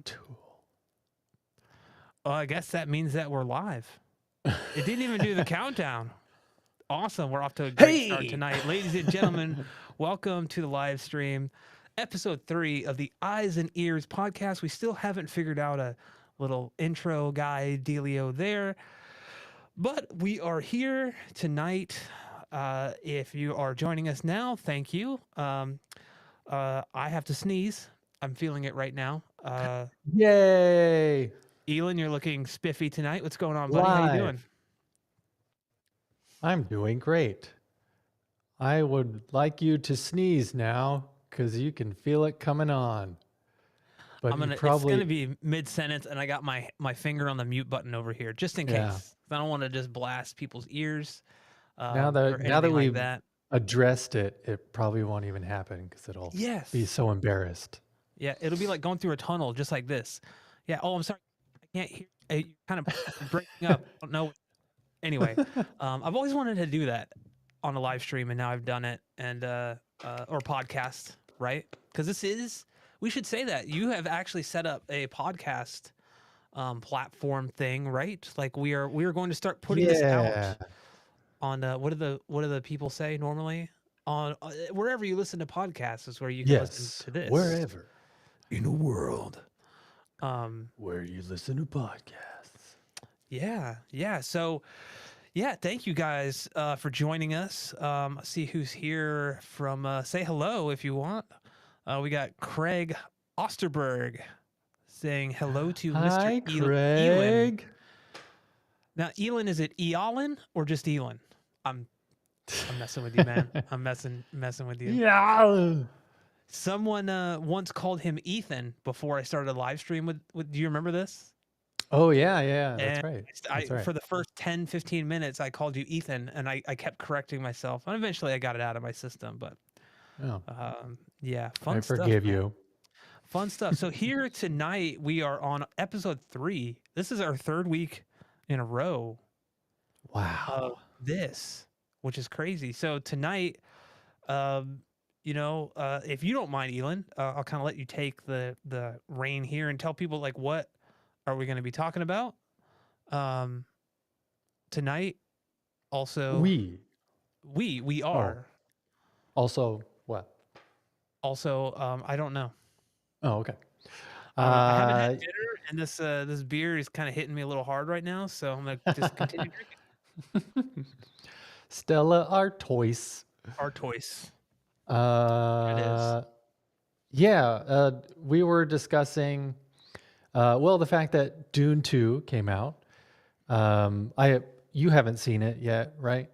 Tool. I guess that means that we're live. It didn't even do the countdown. Awesome. We're off to a great start tonight. Ladies and gentlemen, welcome to the live stream, episode 3 of the Eyes and Ears podcast. We still haven't figured out a little intro guy dealio there, but we are here tonight. If you are joining us now, thank you. I have to sneeze. I'm feeling it right now. Yay! Ealan, you're looking spiffy tonight. What's going on, buddy? How you doing? I'm doing great. I would like you to sneeze now because you can feel it coming on. But It's gonna be mid-sentence, and I got my finger on the mute button over here, just in case. I don't want to just blast people's ears. Now that we've like addressed it, it probably won't even happen because it'll be so embarrassed. Yeah, it'll be like going through a tunnel, just like this. Yeah. Oh, I'm sorry, I can't hear. You kind of breaking up. I don't know. Anyway, I've always wanted to do that on a live stream, and now I've done it, and or podcast, right? Because we should say that you have actually set up a podcast platform thing, right? Like we are going to start putting this out on what do the people say normally on wherever you listen to podcasts is where you can listen to this, wherever in the world where you listen to podcasts. Yeah. So, thank you guys for joining us. See who's here from. Say hello if you want. We got Craig Osterberg saying hello to Hi, Mr. Craig. Ealan. Now, Ealan, is it Ealan or just Ealan? I'm messing with you, man. I'm messing with you. Yeah. Someone once called him Ethan before I started a live stream with. Do you remember this? Oh, yeah. That's right. For the first 10, 15 minutes, I called you Ethan, and I kept correcting myself. And eventually I got it out of my system. But fun stuff. I forgive you. Fun stuff. So here tonight, we are on episode 3. This is our 3rd week in a row. Wow. This, which is crazy. So tonight, if you don't mind, Ealan, I'll kind of let you take the reign here and tell people like what are we going to be talking about tonight. Also, we are. Also, what? Also, I don't know. Oh, okay. I haven't had dinner, and this beer is kind of hitting me a little hard right now, so I'm gonna just continue drinking. Stella Artois. Artois. It is. Yeah, we were discussing. The fact that Dune 2 came out. You haven't seen it yet, right?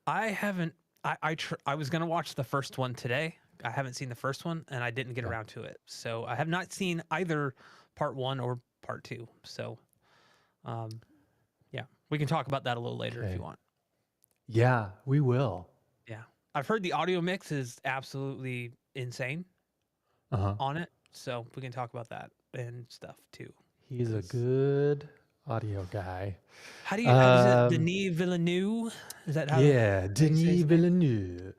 I haven't. I was gonna watch the first one today. I haven't seen the first one, and I didn't get around to it. So I have not seen either part 1 or part 2. So, we can talk about that a little later if you want. Yeah, we will. Yeah, I've heard the audio mix is absolutely insane on it. So we can talk about that and stuff too. He's a good audio guy. How do you? Is it Denis Villeneuve? Is that how? Yeah, Denis Villeneuve.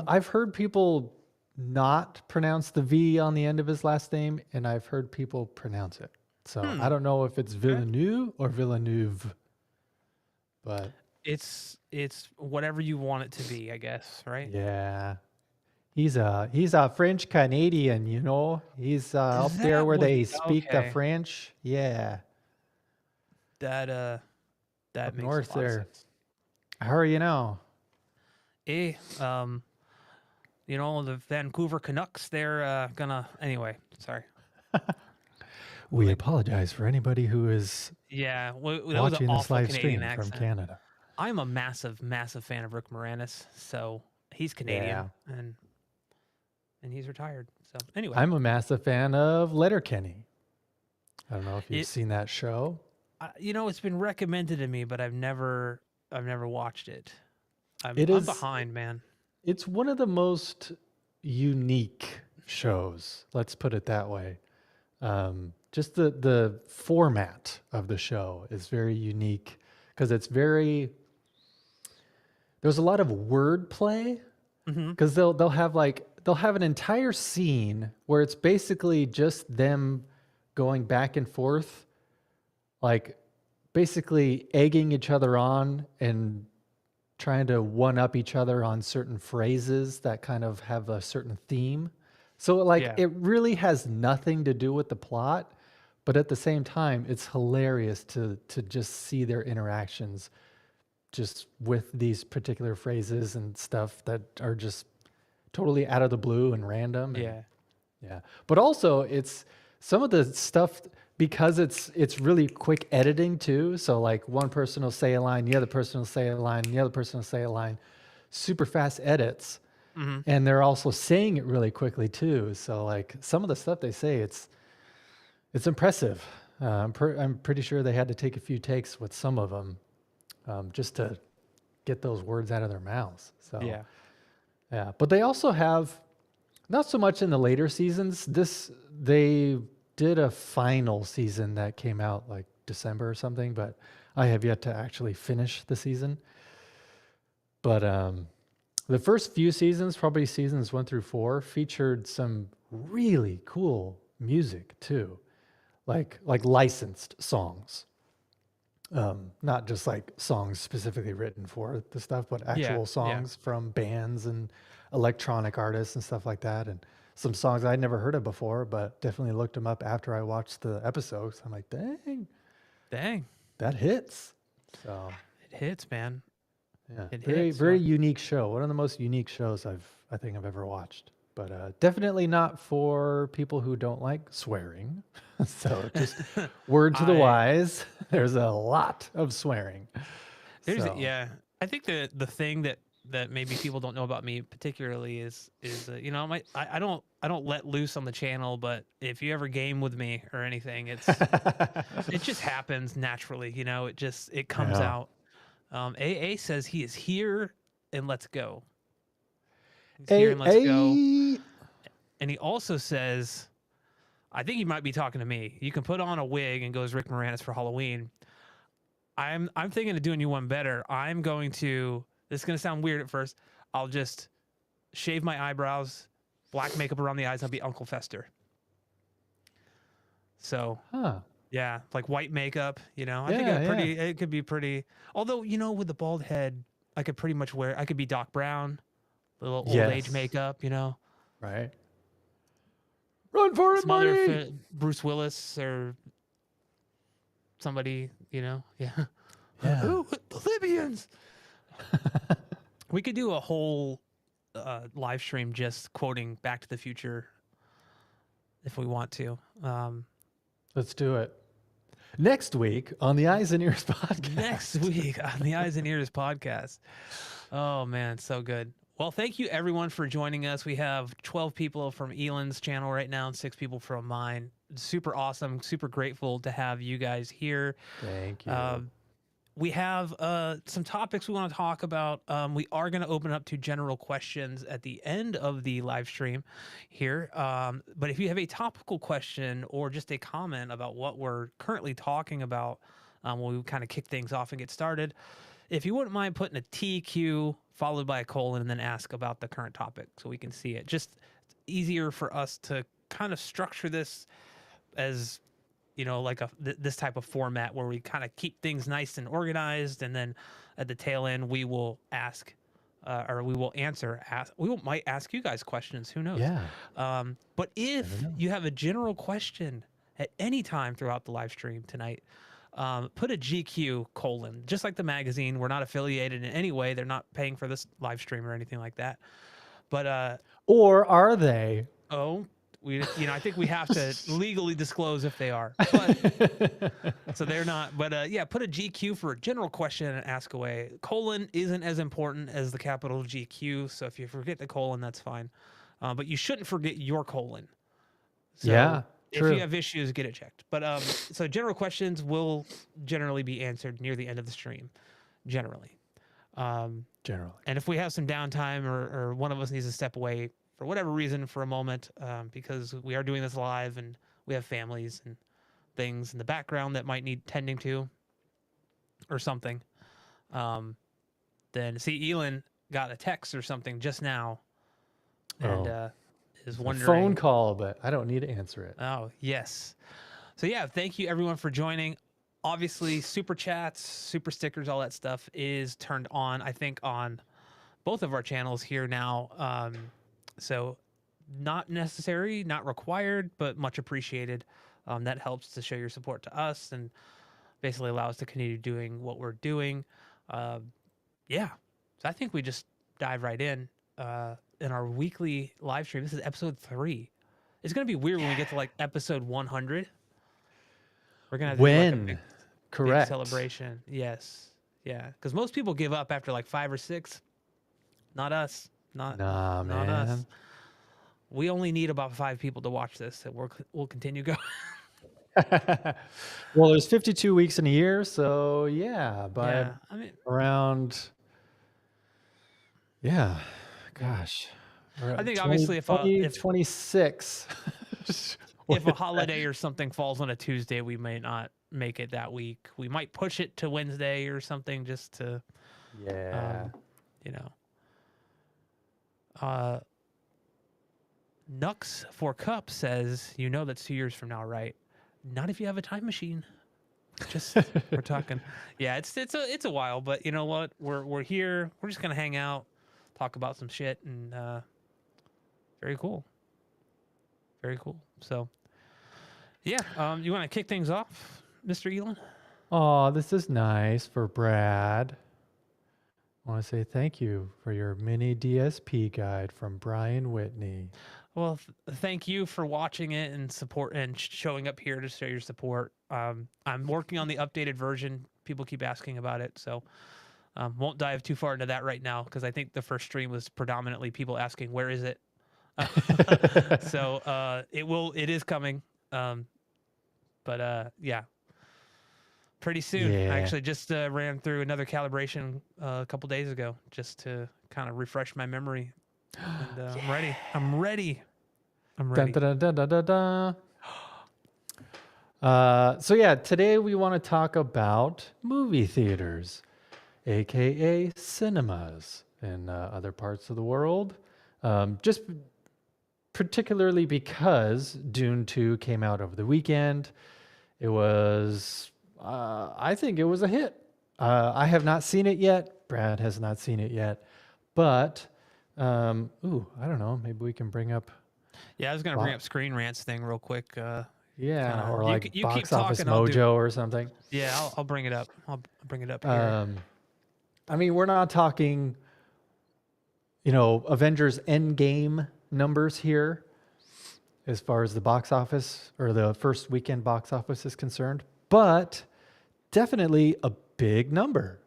I've heard people not pronounce the V on the end of his last name, and I've heard people pronounce it. So I don't know if it's Villeneuve or Villeneuve, but it's whatever you want it to be, I guess, right? Yeah. He's a French Canadian, you know. He's up there where they speak the French. Yeah. That up makes north a lot there. of sense. How are you now? The Vancouver Canucks, they're gonna anyway. Sorry. We apologize for anybody who is watching this live stream from Canada. I'm a massive, massive fan of Rick Moranis, so he's Canadian and he's retired. So anyway, I'm a massive fan of Letterkenny. I don't know if you've seen that show. It's been recommended to me, but I've never watched it. I'm behind, man. It's one of the most unique shows. Let's put it that way. Just the format of the show is very unique because there's a lot of wordplay because they'll have an entire scene where it's basically just them going back and forth, like basically egging each other on and trying to one up each other on certain phrases that kind of have a certain theme. So like Yeah. it really has nothing to do with the plot, but at the same time, it's hilarious to just see their interactions just with these particular phrases and stuff that are just totally out of the blue and random. And Yeah. yeah. But also it's some of the stuff because it's really quick editing too. So like one person will say a line, the other person will say a line, the other person will say a line. Super fast edits. Mm-hmm. And they're also saying it really quickly too. So like some of the stuff they say, it's impressive. I'm pretty sure they had to take a few takes with some of them just to get those words out of their mouths. So Yeah. yeah, but they also have not so much in the later seasons. They did a final season that came out like December or something, but I have yet to actually finish the season. But the first few seasons, probably seasons 1 through 4, featured some really cool music too, like licensed songs. Not just like songs specifically written for the stuff, but Yeah. actual Yeah. songs from bands and electronic artists and stuff like that. And some songs I'd never heard of before, but definitely looked them up after I watched the episodes. I'm like, dang, Dang. that hits. So It hits, man. yeah, It very hits. very unique show. One of the most unique shows I think I've ever watched. But definitely not for people who don't like swearing. So just word to the I wise. There's a lot of swearing. So yeah. I think the thing that maybe people don't know about me particularly is you know I don't let loose on the channel, but if you ever game with me or anything, it just happens naturally. You know, it comes yeah. out. AA says he is here and let's go. He's here A and let's go. a And he also says, I think he might be talking to me. You can put on a wig and go as Rick Moranis for Halloween. I'm thinking of doing you one better. I'm going to. This is gonna sound weird at first. I'll just shave my eyebrows, black makeup around the eyes. I'll be Uncle Fester. So huh. yeah, like white makeup. You know, I think Yeah, yeah. it could be pretty. Although you know, with the bald head, I could pretty much wear. I could be Doc Brown, little old age Yes. makeup. You know, Right. Run for it, some other Marty. Bruce Willis or somebody. You know, yeah. Yeah. Ooh, the Libyans. We could do a whole live stream just quoting Back to the Future if we want to. Let's do it. Next week on the Eyes and Ears podcast. Next week on the Eyes and Ears podcast. Oh, man, so good. Well, thank you everyone for joining us. We have 12 people from Ealan's channel right now and 6 people from mine. Super awesome. Super grateful to have you guys here. Thank you. We have some topics we want to talk about. We are going to open up to general questions at the end of the live stream here. But if you have a topical question or just a comment about what we're currently talking about, we'll kind of kick things off and get started. If you wouldn't mind putting a TQ followed by a colon and then ask about the current topic so we can see it. Just easier for us to kind of structure this as you know, like this type of format where we kind of keep things nice and organized, and then at the tail end we will ask, or we will answer. Might ask you guys questions. Who knows? Yeah. But if you have a general question at any time throughout the live stream tonight, put a GQ colon, just like the magazine. We're not affiliated in any way. They're not paying for this live stream or anything like that. But Or are they? I think we have to legally disclose if they are. But so they're not. But yeah, put a GQ for a general question and ask away. Colon isn't as important as the capital GQ. So if you forget the colon, that's fine. But you shouldn't forget your colon. So Yeah, if true. you have issues, get it checked. But so general questions will generally be answered near the end of the stream, generally. Generally. And if we have some downtime or one of us needs to step away for whatever reason for a moment, because we are doing this live and we have families and things in the background that might need tending to or something, then see Ealan got a text or something just now and is It's a wondering. phone call, but I don't need to answer it. Oh, yes. So yeah, thank you everyone for joining. Obviously, super chats, super stickers, all that stuff is turned on, I think, on both of our channels here now. So not necessary, not required, but much appreciated. That helps to show your support to us and basically allow us to continue doing what we're doing. Yeah. So I think we just dive right in our weekly live stream. This is episode 3. It's going to be weird when we get to like episode 100. We're going to have to do like a When? big Correct. celebration. Yes. Yeah. Because most people give up after like 5 or 6. Not us. Nah, Not us. man. We only need about 5 people to watch this, and we'll continue going. Well, there's 52 weeks in a year, so yeah, by Yeah. I mean, around, yeah, yeah. gosh, I think 20, obviously 26. if a holiday or something falls on a Tuesday, we may not make it that week. We might push it to Wednesday or something just to, Yeah. you know. Uh, Nux for Cup says, you know that's 2 years from now, right? Not if you have a time machine. Just we're talking. Yeah, it's a while, but you know what? We're here. We're just gonna hang out, talk about some shit, and very cool. Very cool. So yeah, you want to kick things off, Mr. Ealan? Oh, this is nice for Brad. I want to say thank you for your mini DSP guide from Brian Whitney. Well, thank you for watching it and support and showing up here to show your support. I'm working on the updated version. People keep asking about it, so won't dive too far into that right now because I think the first stream was predominantly people asking where is it. So it is coming, but yeah, pretty soon. I Yeah. actually just ran through another calibration a couple days ago just to kind of refresh my memory. And I'm ready. I'm ready. I'm Dun, ready. dun, dun, dun, dun, dun. So yeah, today we want to talk about movie theaters, aka cinemas in other parts of the world. Just particularly because Dune 2 came out over the weekend. It was, I think it was a hit. I have not seen it yet. Brad has not seen it yet. But, I don't know. Maybe we can bring up, Yeah, I was gonna bring up Screen Rant's thing real quick. yeah, or You like you keep Box Office talking. I'll do. Mojo or something. Yeah, I'll bring it up. I'll bring it up here. I mean, we're not talking, Avengers Endgame numbers here as far as the box office or the first weekend box office is concerned, but definitely a big number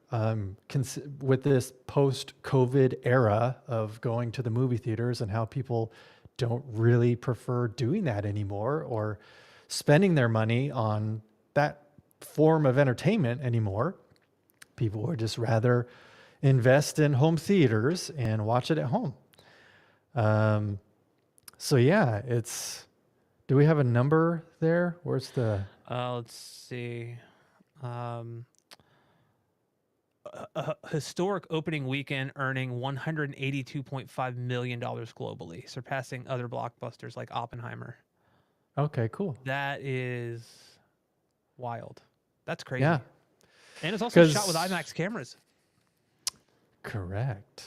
with this post-COVID era of going to the movie theaters and how people don't really prefer doing that anymore or spending their money on that form of entertainment anymore. People would just rather invest in home theaters and watch it at home. So yeah, do we have a number there? Where's the, Let's see. A historic opening weekend earning $182.5 million globally, surpassing other blockbusters like Oppenheimer. okay, cool. That is wild. That's crazy. Yeah. And it's also shot with IMAX cameras. Correct.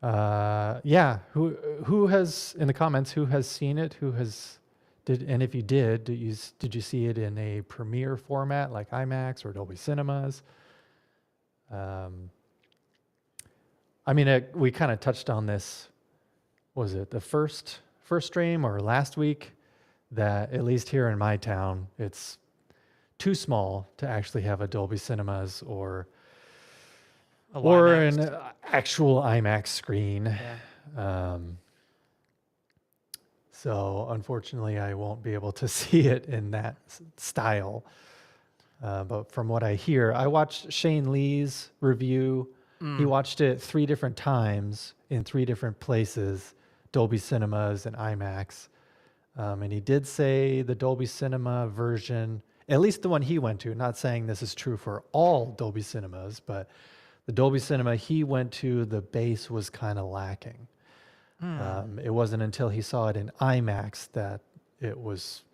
Yeah. Who has in the comments? Who has seen it? And if you did you see it in a premiere format like IMAX or Dolby Cinemas? I mean, we kind of touched on this. Was it the first stream or last week? That at least here in my town, it's too small to actually have a Dolby Cinemas or IMAX. an actual IMAX screen. Yeah. So unfortunately, I won't be able to see it in that style. But from what I hear, I watched Shane Lee's review. He watched it 3 different times in 3 different places, Dolby Cinemas and IMAX. And he did say the Dolby Cinema version, at least the one he went to, not saying this is true for all Dolby Cinemas, but the Dolby Cinema he went to, the bass was kind of lacking. It wasn't until he saw it in IMAX that it was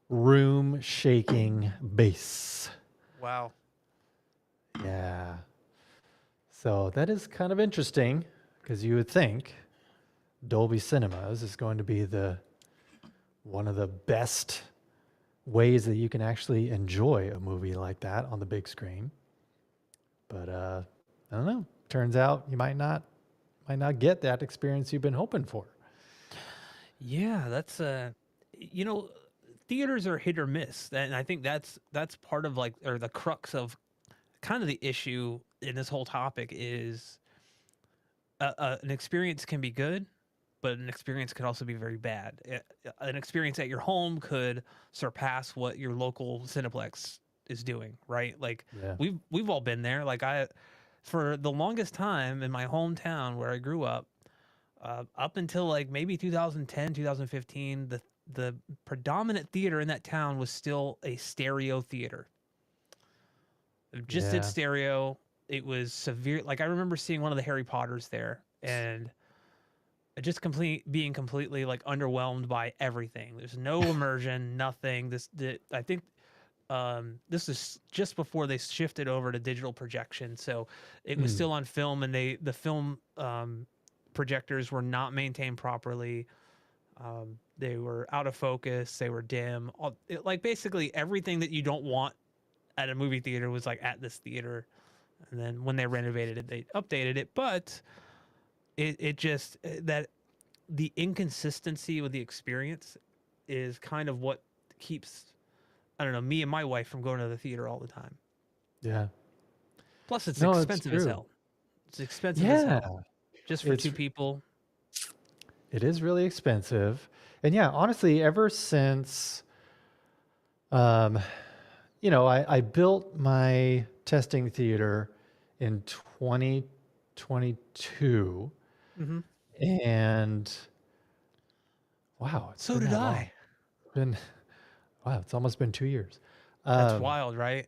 room shaking bass. Wow. Yeah. So that is kind of interesting because you would think Dolby Cinemas is going to be the one of the best ways that you can actually enjoy a movie like that on the big screen. But I don't know. Turns out you might not get that experience you've been hoping for. Yeah, that's you know, theaters are hit or miss, and I think that's part of like or the crux of kind of the issue in this whole topic is an experience can be good, but an experience could also be very bad. An experience at your home could surpass what your local Cineplex is doing, right? Like Yeah. we've all been there. Like for the longest time in my hometown where I grew up, up until like maybe 2010, 2015, the predominant theater in that town was still a stereo theater. It just did Yeah. stereo. It was severe. Like I remember seeing one of the Harry Potters there, and just being completely like underwhelmed by everything. There's no immersion, nothing. I think this is just before they shifted over to digital projection, so it was Mm. still on film, and the film projectors were not maintained properly. They were out of focus. They were dim. Like basically everything that you don't want at a movie theater was like at this theater. And then when they renovated it, they updated it, but it just that the inconsistency with the experience is kind of what keeps I don't know me and my wife from going to the theater all the time. Yeah. Plus, it's No, it's expensive as true. hell. It's expensive as Yeah. hell just for It's two people. it is really expensive. And yeah, honestly, ever since um, I built my testing theater in 2022, Mm-hmm. and wow, it's So been did that long. I. It's been wow, it's almost been 2 years. That's Um, wild, right?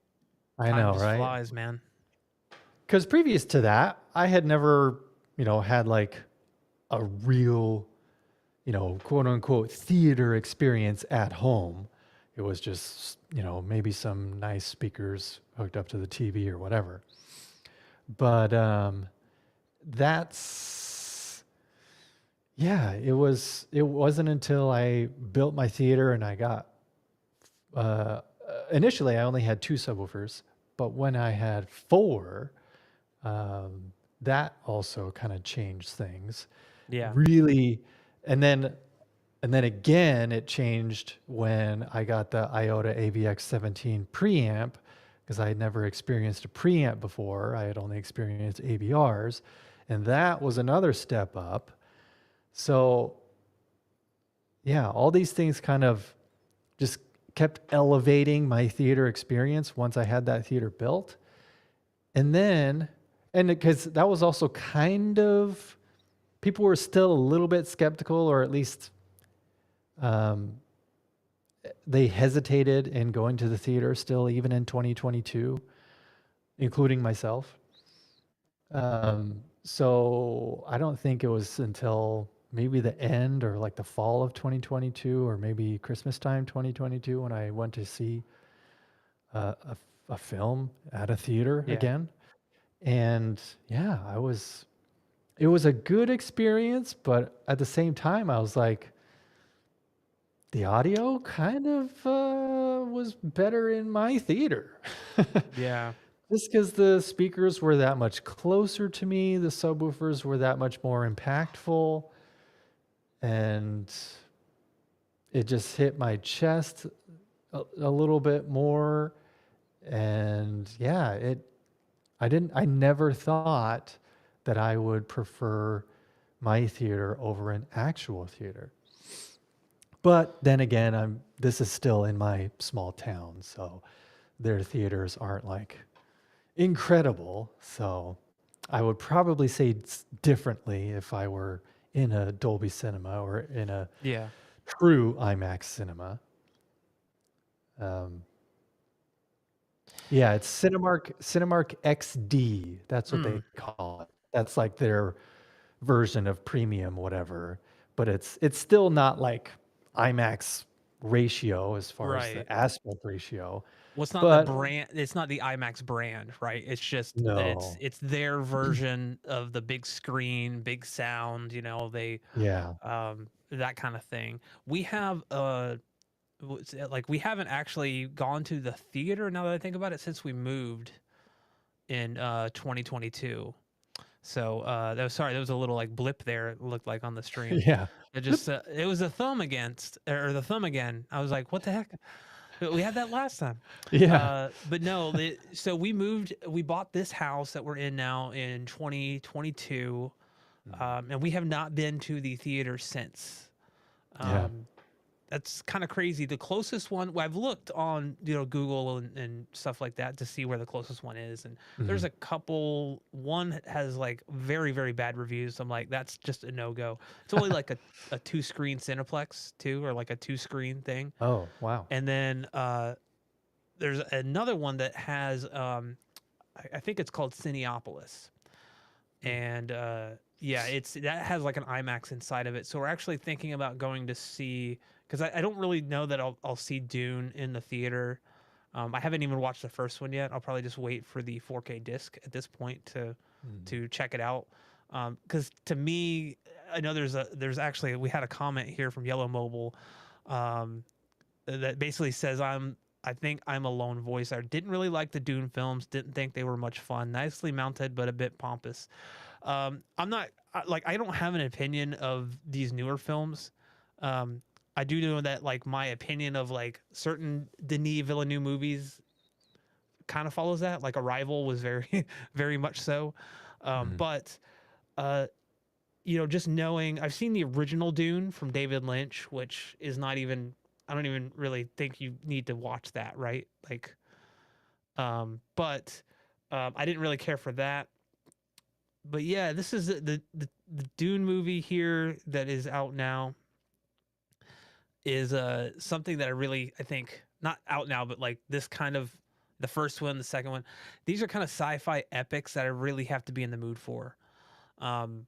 I Time know, just right? flies, man. Because previous to that, I had never, had like a real, quote unquote theater experience at home. It was just, maybe some nice speakers hooked up to the TV or whatever. But that's yeah, it wasn't until I built my theater and I got uh initially I only had two subwoofers, but when I had four, um that also kind of changed things. Yeah. Really, and then again it changed when I got the IOTA AVX 17 preamp because I had never experienced a preamp before. I had only experienced AVRs, and that was another step up. So, yeah, all these things kind of just kept elevating my theater experience once I had that theater built. And then, and because that was also kind of, people were still a little bit skeptical, or at least um, they hesitated in going to the theater still, even in 2022, including myself. So I don't think it was until maybe the end or like the fall of 2022 or maybe Christmas time 2022 when I went to see a film at a theater Yeah. again. And yeah, it was a good experience, but at the same time, I was like, the audio kind of was better in my theater. Yeah. Just because the speakers were that much closer to me, the subwoofers were that much more impactful, and it just hit my chest a little bit more. And yeah, I never thought that I would prefer my theater over an actual theater. But then again, this is still in my small town, so their theaters aren't like incredible. So I would probably say it's differently if I were in a Dolby Cinema or in a Yeah. true IMAX cinema. Um, yeah, it's Cinemark XD. That's what Mm. they call it. That's like their version of premium, whatever. But it's still not like IMAX ratio as far as Right. the aspect ratio. Well, it's not the But brand. It's not the IMAX brand, right? It's just no, it's their version of the big screen, big sound. You know, they yeah, that kind of thing. We have like we haven't actually gone to the theater now that I think about it since we moved in 2022. So that was sorry, there was a little like blip there. It looked like on the stream. yeah, It just it was a thumb against or the thumb again. I was like, what the heck? We had that last time. yeah. But no, so we moved. We bought this house that we're in now in 2022, Mhm. and we have not been to the theater since. Yeah. Um, that's kind of crazy. The closest one, well, I've looked on Google and stuff like that to see where the closest one is, and there's Mhm. a couple. One has like very very bad reviews. I'm like, that's just a no go. It's only like a two screen Cineplex too, or like a two screen thing. Oh, wow. And then there's another one that has I think it's called Cineopolis, Mm. and yeah, it's that has like an IMAX inside of it. So we're actually thinking about going to see because I don't really know that I'll see Dune in the theater. I haven't even watched the first one yet. I'll probably just wait for the 4K disc at this point Mhm. to check it out. Because to me, I know there's actually we had a comment here from Yellow Mobile um, that basically says I think I'm a lone voice. I didn't really like the Dune films. Didn't think they were much fun. Nicely mounted, but a bit pompous. I'm not like I don't have an opinion of these newer films. Um, I do know that like my opinion of like certain Denis Villeneuve movies kind of follows that. Like Arrival was very very much so. Mhm. But uh, just knowing I've seen the original Dune from David Lynch, which is not even I don't even really think you need to watch that, right? Like, but I didn't really care for that. But yeah, this is the Dune movie here that is out now is something that I think not out now, but like this kind of the first one, the second one, these are kind of sci-fi epics that I really have to be in the mood for. Um,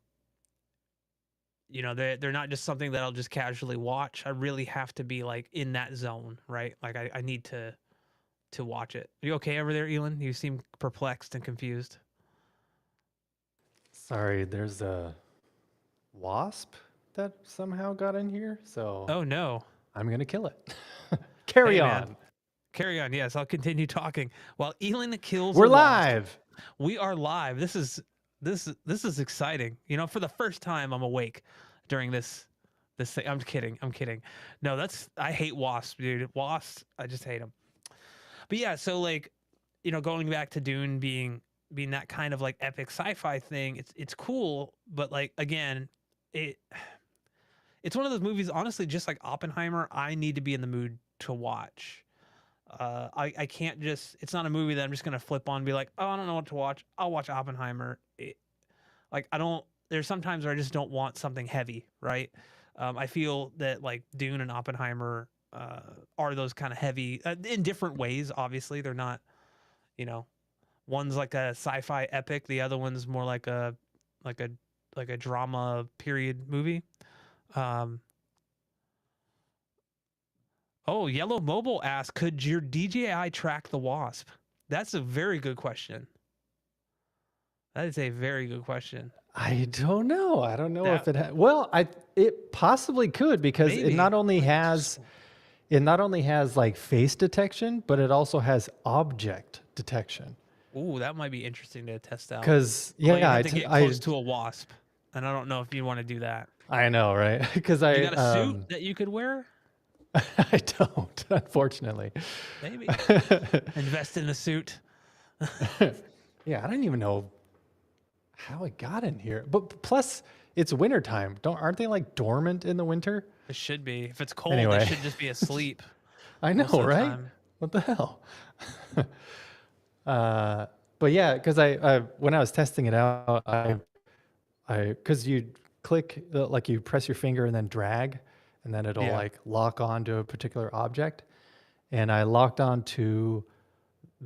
they're not just something that I'll just casually watch. I really have to be like in that zone, right? Like I need to watch it. Are you okay over there, Ealan? You seem perplexed and confused. Sorry, there's a wasp that somehow got in here, so Oh no. I'm gonna kill it. Carry Hey man, on. carry on. Yes, I'll continue talking. While Ealan kills a We're wasp, live. we are live. This is exciting. For the first time I'm awake during this thing. I'm kidding. I'm kidding. No, I hate wasps, dude. Wasps, I just hate them. But yeah, so like, going back to Dune being that kind of like epic sci-fi thing, it's cool, but like again, it it's one of those movies, honestly, just like Oppenheimer, I need to be in the mood to watch. I can't just it's not a movie that I'm just gonna flip on and be like, oh, I don't know what to watch. I'll watch Oppenheimer. Like I don't there's sometimes where I just don't want something heavy, right? I feel that like Dune and Oppenheimer are those kind of heavy in different ways. Obviously, they're not. You know, one's like a sci-fi epic, the other one's more like a like a drama period movie. Um, oh, Yellow Mobile asks, could your DJI track the Wasp? That's a very good question. That is a very good question. I don't know. I don't know if That well, it possibly could because maybe like just it not only has like face detection, but it also has object detection. ooh, that might be interesting to test out. Cause Although you yeah, have to get close to a wasp, and I don't know if you want to do that. I know, right? Because You got a suit that you could wear? I don't, unfortunately. Maybe invest in a suit. Yeah, I don't even know how it got in here. But plus, it's wintertime. Aren't they like dormant in the winter? It should be. If it's cold, they Anyway, should just be asleep I most know, of the right? time. What the hell? uh, but yeah, because I when I was testing it out, because you click like you press your finger and then drag, and then it'll Yeah. like lock onto a particular object, and I locked onto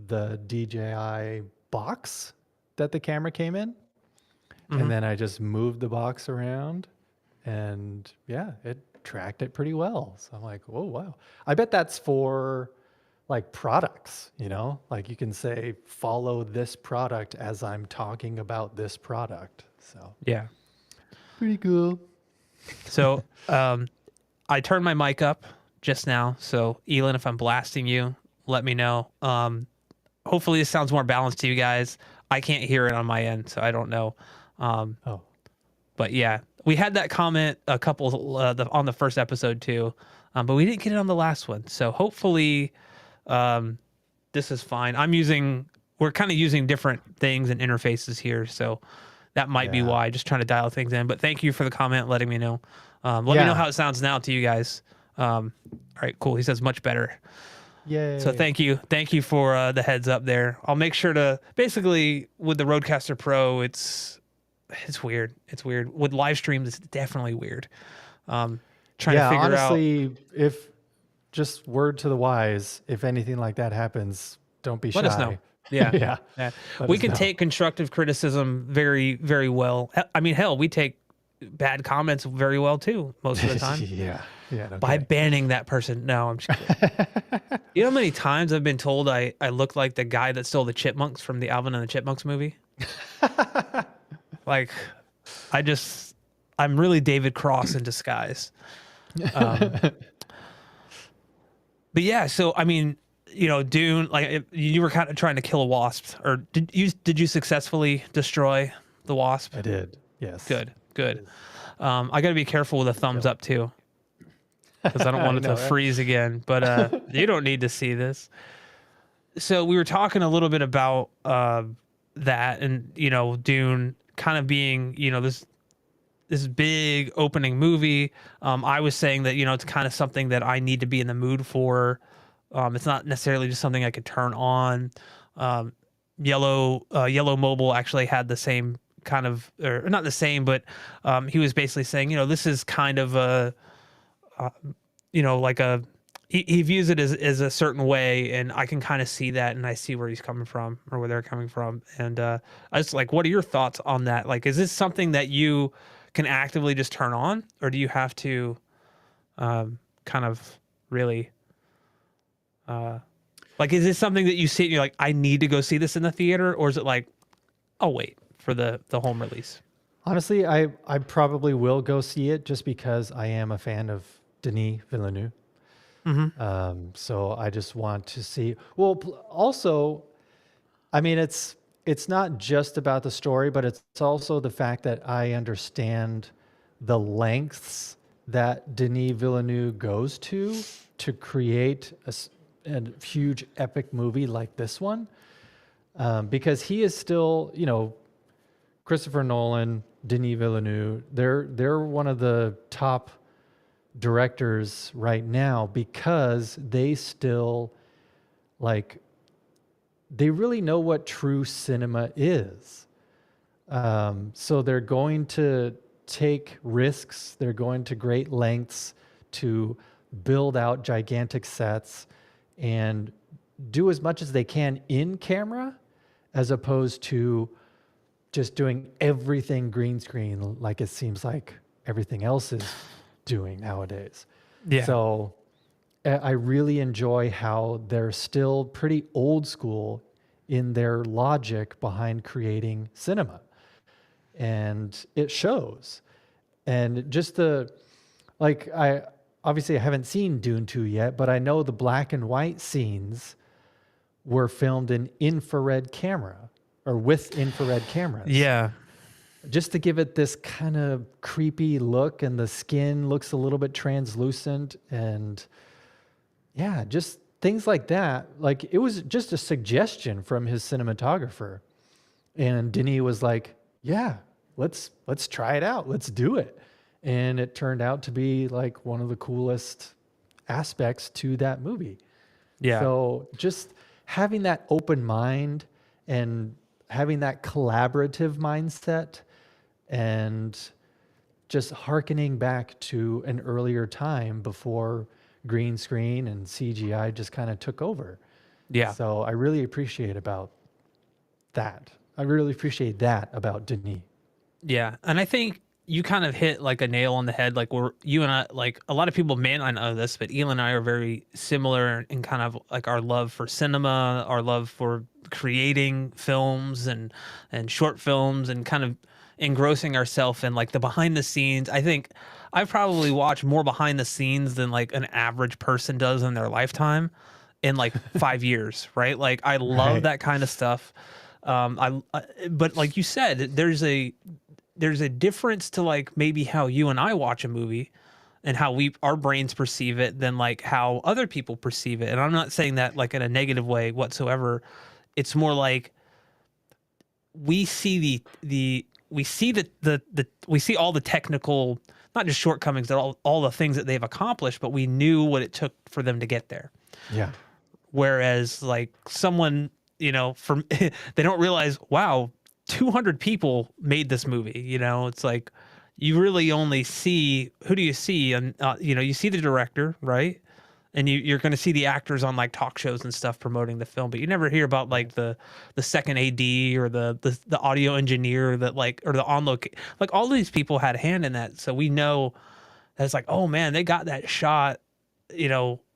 the DJI box that the camera came in, and Hmm. then I just moved the box around, and yeah, tracked it pretty well. So I'm like, oh wow. I bet that's for like products, you know? Like you can say follow this product as I'm talking about this product. So Yeah. pretty cool. So I turned my mic up just now. So Ealan, if I'm blasting you, let me know. Hopefully this sounds more balanced to you guys. I can't hear it on my end, so I don't know. Oh. But yeah, we had that comment a couple on the first episode too, but we didn't get it on the last one. So hopefully this is fine. We're kind of using different things and interfaces here, so that might be Yeah. why. Just trying to dial things in. But thank you for the comment, letting me know. Let me know how it sounds now to you guys. All right, cool. He says much better. Yay. So thank you for the heads up there. I'll make sure to basically with the Rodecaster Pro, it's weird. It's weird with live streams. It's definitely weird. Trying to figure honestly, if just word to the wise, if anything like that happens, don't be shy. Let us know. Yeah. yeah. We can take constructive criticism very, very well. I mean, hell, we take bad comments very well too, most of the time. yeah. No By kidding. banning that person. No, I'm just kidding. You know how many times I've been told I look like the guy that stole the chipmunks from the Alvin and the Chipmunks movie? Like, I'm really David Cross in disguise. But yeah, so I mean, you know, Dune, like you were kind of trying to kill a wasp, or did you successfully destroy the wasp? I did. Yes. Good. I got to be careful with a thumbs up too, because I don't want it to freeze again. But you don't need to see this. So we were talking a little bit about that, and you know, Dune kind of being, you know, this big opening movie. I was saying that, you know, it's kind of something that I need to be in the mood for. It's not necessarily just something I could turn on. Yellow Mobile actually had the same kind of, or not the same, but he was basically saying, you know, this is kind of a, you know, like he views it as a certain way, and I can kind of see that, and I see where he's coming from or where they're coming from. And I was like, what are your thoughts on that? Like, is this something that you can actively just turn on, or do you have to kind of really like, is this something that you see and you're like, I need to go see this in the theater, or is it like, I'll wait for the home release? Honestly, I probably will go see it just because I am a fan of Denis Villeneuve. So I just want to see. Well, also, I mean, it's not just about the story, but it's also the fact that I understand the lengths that Denis Villeneuve goes to create a huge epic movie like this one, because he is still, you know, Christopher Nolan, Denis Villeneuve, they're one of the top directors right now because they still, like, they really know what true cinema is. So they're going to take risks. They're going to great lengths to build out gigantic sets and do as much as they can in camera, as opposed to just doing everything green screen like it seems like everything else is doing nowadays. Yeah. So I really enjoy how they're still pretty old school in their logic behind creating cinema. And it shows. And just I haven't seen Dune 2 yet, but I know the black and white scenes were filmed in infrared camera, or with infrared cameras. Yeah. Just to give it this kind of creepy look, and the skin looks a little bit translucent, and yeah, just things like that. Like, it was just a suggestion from his cinematographer. And Denis was like, yeah, let's try it out. Let's do it. And it turned out to be like one of the coolest aspects to that movie. Yeah. So just having that open mind and having that collaborative mindset, and just hearkening back to an earlier time before green screen and CGI just kind of took over. Yeah. So I really appreciate that about Denis. Yeah. And I think you kind of hit like a nail on the head. Like you and I, like a lot of people may not know this, but Ealan and I are very similar in kind of like our love for cinema, our love for creating films and short films, and kind of engrossing ourselves in like the behind the scenes. I think I've probably watched more behind the scenes than like an average person does in their lifetime in like 5 years, right? Like I love Right. that kind of stuff. But like you said, there's a difference to like maybe how you and I watch a movie and how our brains perceive it than like how other people perceive it. And I'm not saying that like in a negative way whatsoever. It's more like we see we see all the technical, not just shortcomings, but all the things that they've accomplished, but we knew what it took for them to get there. Yeah. Whereas like someone, from they don't realize, wow, 200 people made this movie. It's like you really only see, who do you see? And you see the director, right? And you're going to see the actors on like talk shows and stuff promoting the film, but you never hear about like the second AD or the audio engineer that like, or the on location. Like all these people had a hand in that, so we know that it's like, oh man, they got that shot,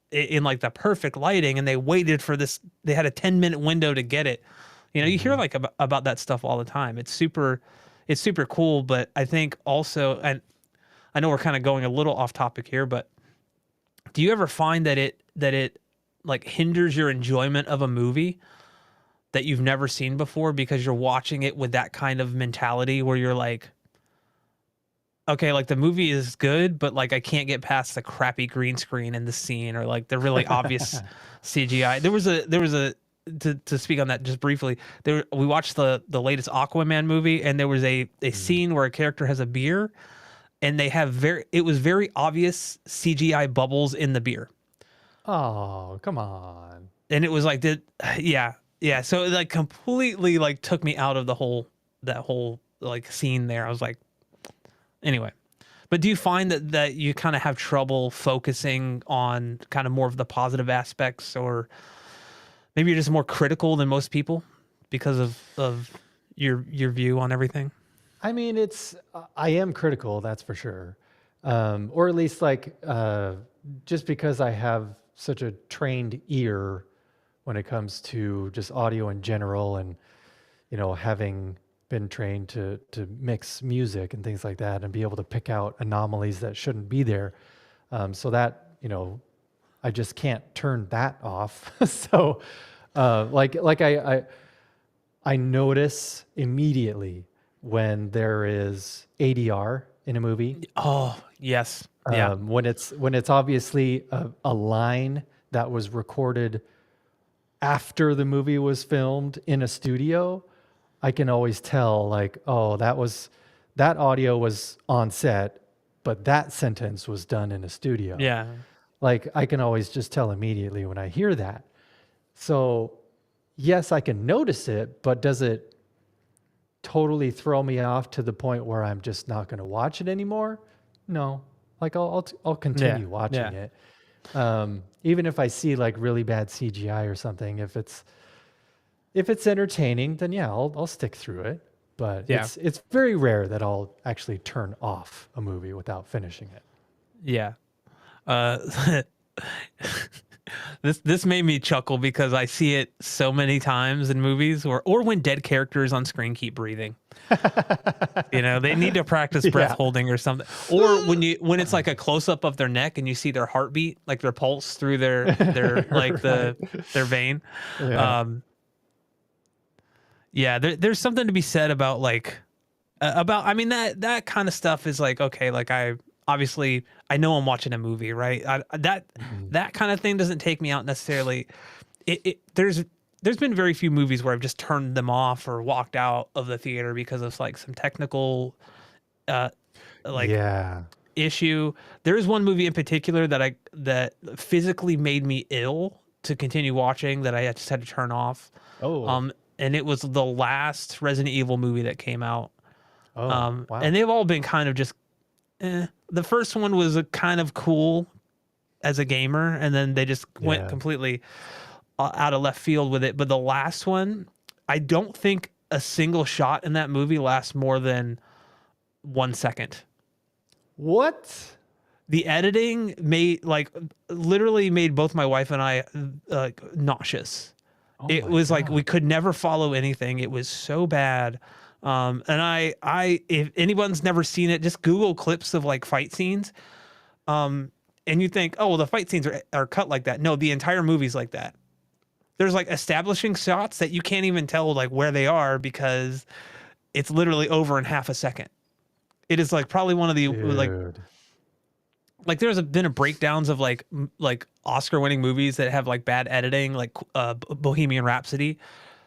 in like the perfect lighting, and they waited for this. They had a 10-minute window to get it. You hear like about that stuff all the time. It's super cool. But I think also, and I know we're kind of going a little off topic here, but do you ever find that it like hinders your enjoyment of a movie that you've never seen before because you're watching it with that kind of mentality where you're like, okay, like the movie is good, but like I can't get past the crappy green screen in the scene or like the really obvious CGI. There was a to speak on that just briefly. We watched the latest Aquaman movie, and there was a scene where a character has a beer, and it was very obvious CGI bubbles in the beer. Oh, come on. And it was like yeah. So it like completely like took me out of that whole like scene there. I was like, anyway. But do you find that you kind of have trouble focusing on kind of more of the positive aspects, or maybe you're just more critical than most people because of your view on everything? I mean, I am critical, that's for sure. Or at least like, just because I have such a trained ear when it comes to just audio in general, and, having been trained to mix music and things like that and be able to pick out anomalies that shouldn't be there. So that, I just can't turn that off. So, I notice immediately when there is ADR in a movie. Oh, yes. Yeah. When it's obviously a line that was recorded after the movie was filmed in a studio, I can always tell like, oh, that audio was on set, but that sentence was done in a studio. Yeah. Like I can always just tell immediately when I hear that. So yes, I can notice it, but does it totally throw me off to the point where I'm just not going to watch it anymore? No. Like I'll continue watching it. Even if I see like really bad CGI or something, if it's entertaining, then yeah, I'll stick through it. But it's very rare that I'll actually turn off a movie without finishing it. Yeah. This made me chuckle because I see it so many times in movies, or when dead characters on screen keep breathing. They need to practice breath holding or something. Or when it's like a close up of their neck and you see their heartbeat, like their pulse through their like their vein. There's something to be said about like I mean that kind of stuff is like, okay, like obviously I know I'm watching a movie, right? That kind of thing doesn't take me out necessarily. There's been very few movies where I've just turned Mm-hmm. or walked out of the theater because of like some technical issue. There is one movie in particular that physically made me ill to continue watching, that I just had to turn off. And it was the last Resident Evil movie that came out. Wow. And they've all been kind of just the first one was a kind of cool as a gamer, and then they just went completely out of left field with it. But the last one, I don't think a single shot in that movie lasts more than 1 second. What? The editing made literally made both my wife and I nauseous. Oh It my was like we God. could never follow anything. It was so bad. And if anyone's never seen it, just Google clips of like fight scenes. And you think, oh, well, the fight scenes are cut like that. No, the entire movie's like that. There's like establishing shots that you can't even tell like where they are because it's literally over in half a second. It is like probably one of the Dude. like there's been a breakdowns of like Oscar winning movies that have like bad editing, like Bohemian Rhapsody.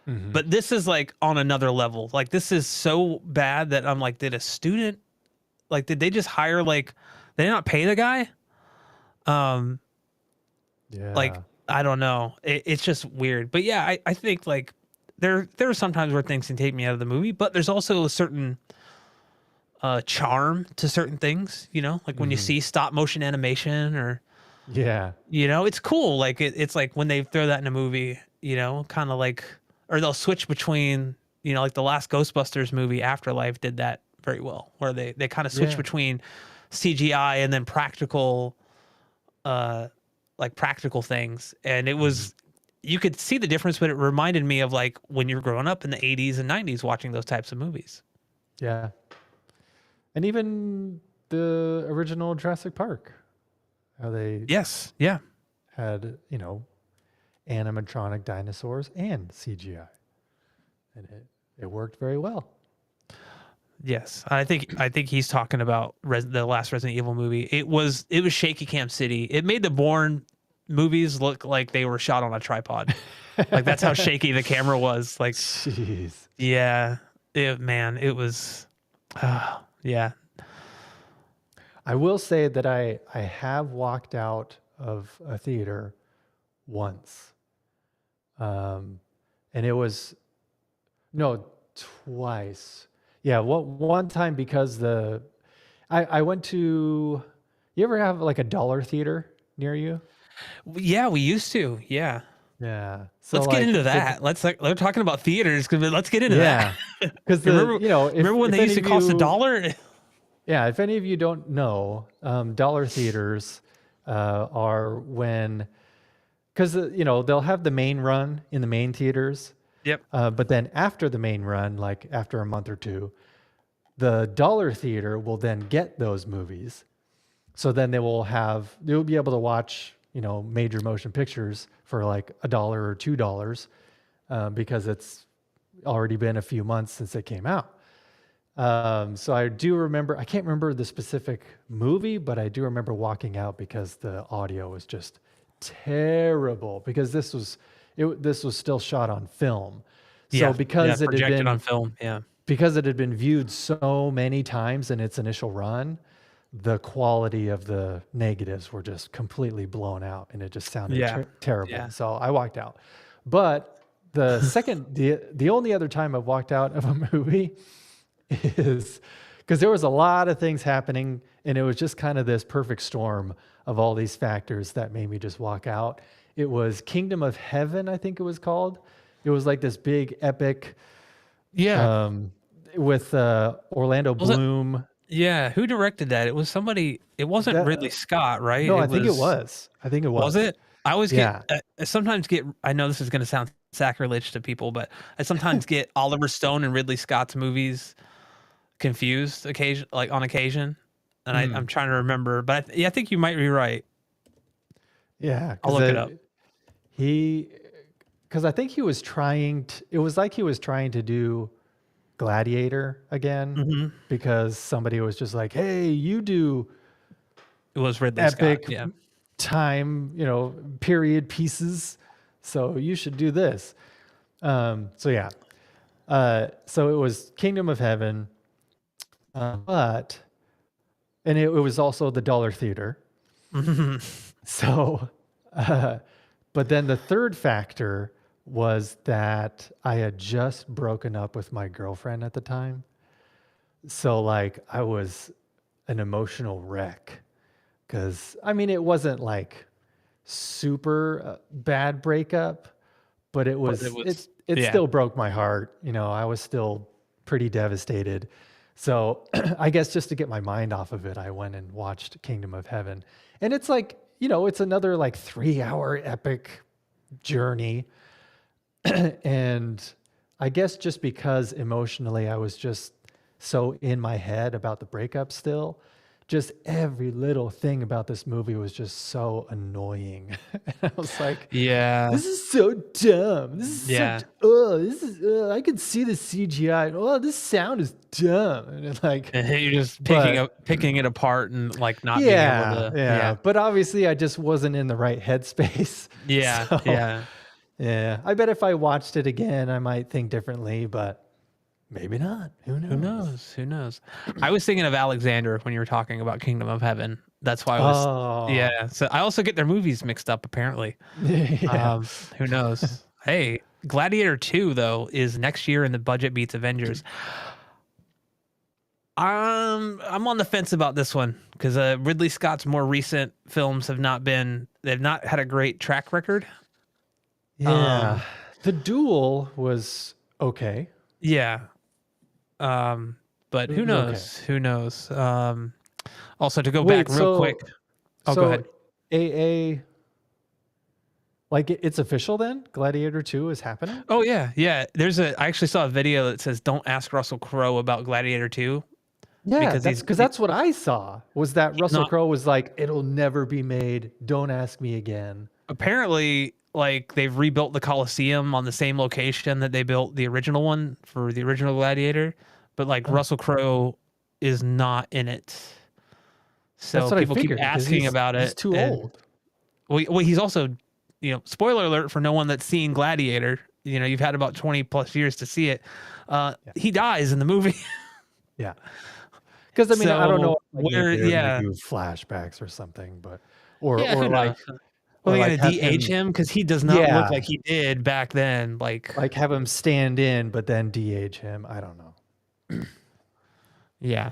Hmm. But this is like on another level. Like this is so bad that I'm like, did a student did they just hire they did not pay the guy? Um, like Yeah. I don't know. It's just weird. But yeah, I think like there are sometimes where things can take me out of the movie, but there's also a certain charm to certain things, you know, like when you Hmm. see stop motion animation or Yeah. you know, it's cool. Like it's like when they throw that in a movie, you know, kind of like, or they'll switch between, you know, like the last Ghostbusters movie, Afterlife, did that very well, where they kind of switch Yeah. between CGI and then practical, uh, like practical things, and it Hmm. was, you could see the difference, but it reminded me of like when you're growing up in the 80s and 90s watching those types of movies. Yeah. And even the original Jurassic Park, how they Yes, yeah. had, animatronic dinosaurs and CGI. And it worked very well. Yes, I think he's talking about the last Resident Evil movie. It was shaky cam city. It made the Bourne movies look like they were shot on a tripod. Like that's how shaky the camera was. Like Jeez. yeah, man, it was yeah. I will say that I have walked out of a theater once. And it was, no, twice. Yeah, one time because I went to, you ever have like a dollar theater near you? Yeah, we used to. Yeah. Yeah. So Let's get like into that. We're talking about theaters. Let's get into that. yeah, because remember if when they used any to of cost you, $1? yeah, if any of you don't know, dollar theaters are when, because they'll have the main run in the main theaters, Yep. but then after the main run, like after a month or two, the dollar theater will then get those movies. So then they'll be able to watch, major motion pictures for like $1 or $2, because it's already been a few months since it came out. So I do remember, I can't remember the specific movie, but I do remember walking out because the audio was just terrible, because this was still shot on film. So Yeah. Yeah. Projected on film. Yeah. because it had been viewed so many times in its initial run, the quality of the negatives were just completely blown out, and it just sounded Yeah. terrible. Yeah. So I walked out. But the only other time I've walked out of a movie is because there was a lot of things happening, and it was just kind of this perfect storm of all these factors that made me just walk out. It was Kingdom of Heaven, I think it was called. It was like this big epic, Yeah. um, with Orlando Was it? Bloom. Yeah. Who directed that? It was somebody. It wasn't That Ridley Scott, right? No, It I think it was. was. I think it Was was. it? I always get. Yeah. I sometimes get. I know this is going to sound sacrilege to people, but I sometimes get Oliver Stone and Ridley Scott's movies confused on occasion, and I'm Mm. trying to remember. But yeah, I think you might be right. Yeah, I'll look it up. he because I think he was trying to, it was like he was trying to do Gladiator again, Hmm. because somebody was just like, "Hey, you do It was Ridley Scott. epic Yeah. time, period pieces, so you should do this." So yeah. So it was Kingdom of Heaven, but and it was also the Dollar Theater. So, uh, but then the third factor was that I had just broken up with my girlfriend at the time. So, like, I was an emotional wreck, because, I mean, it wasn't like super bad breakup, but But it was. it Yeah. still broke my heart. I was still pretty devastated. So I guess just to get my mind off of it, I went and watched Kingdom of Heaven. And it's like, it's another like 3-hour epic journey. And I guess just because emotionally I was just so in my head about the breakup still, just every little thing about this movie was just so annoying. And I was like, Yeah. this is so dumb. This is Yeah. I can see the CGI. Oh, this sound is dumb. And it's like, And you're just but picking it apart and like not being able yeah, to. yeah. But obviously I just wasn't in the right headspace. Yeah. So Yeah. yeah, I bet if I watched it again, I might think differently, but maybe not. Who Who knows? knows? Who knows? I was thinking of Alexander when you were talking about Kingdom of Heaven. That's why I was. Oh, Yeah. So I also get their movies mixed up. Apparently. yeah. Who knows? Hey, Gladiator 2 though is next year, and the budget beats Avengers. I'm on the fence about this one because Ridley Scott's more recent films they've not had a great track record. Yeah. The Duel was okay. Yeah. But It who was knows? okay. Who knows? Also to go Wait, back real quick. Oh, go ahead. AA, like it's official then? Gladiator 2 is happening? Oh yeah, yeah. I actually saw a video that says don't ask Russell Crowe about Gladiator 2 Yeah, because that's what I saw. Was that Russell not Crowe was like, it'll never be made. Don't ask me again. apparently like they've rebuilt the Colosseum on the same location that they built the original one for the original Gladiator, but like Oh, Russell Crowe is not in it. that's So what I people keep figured because asking about he's it, too and old. well, he's also, spoiler alert for no one that's seen Gladiator. You've had about 20 plus years to see it. Yeah. He dies in the movie. Yeah. Because I mean, I don't know So if, like, maybe they're gonna yeah, do flashbacks or something, but yeah, or who knows? like Well, or they're like gonna have de-age him, him because he does not look yeah, like he did back then. like have him stand in, but then de-age him. I don't know. Yeah,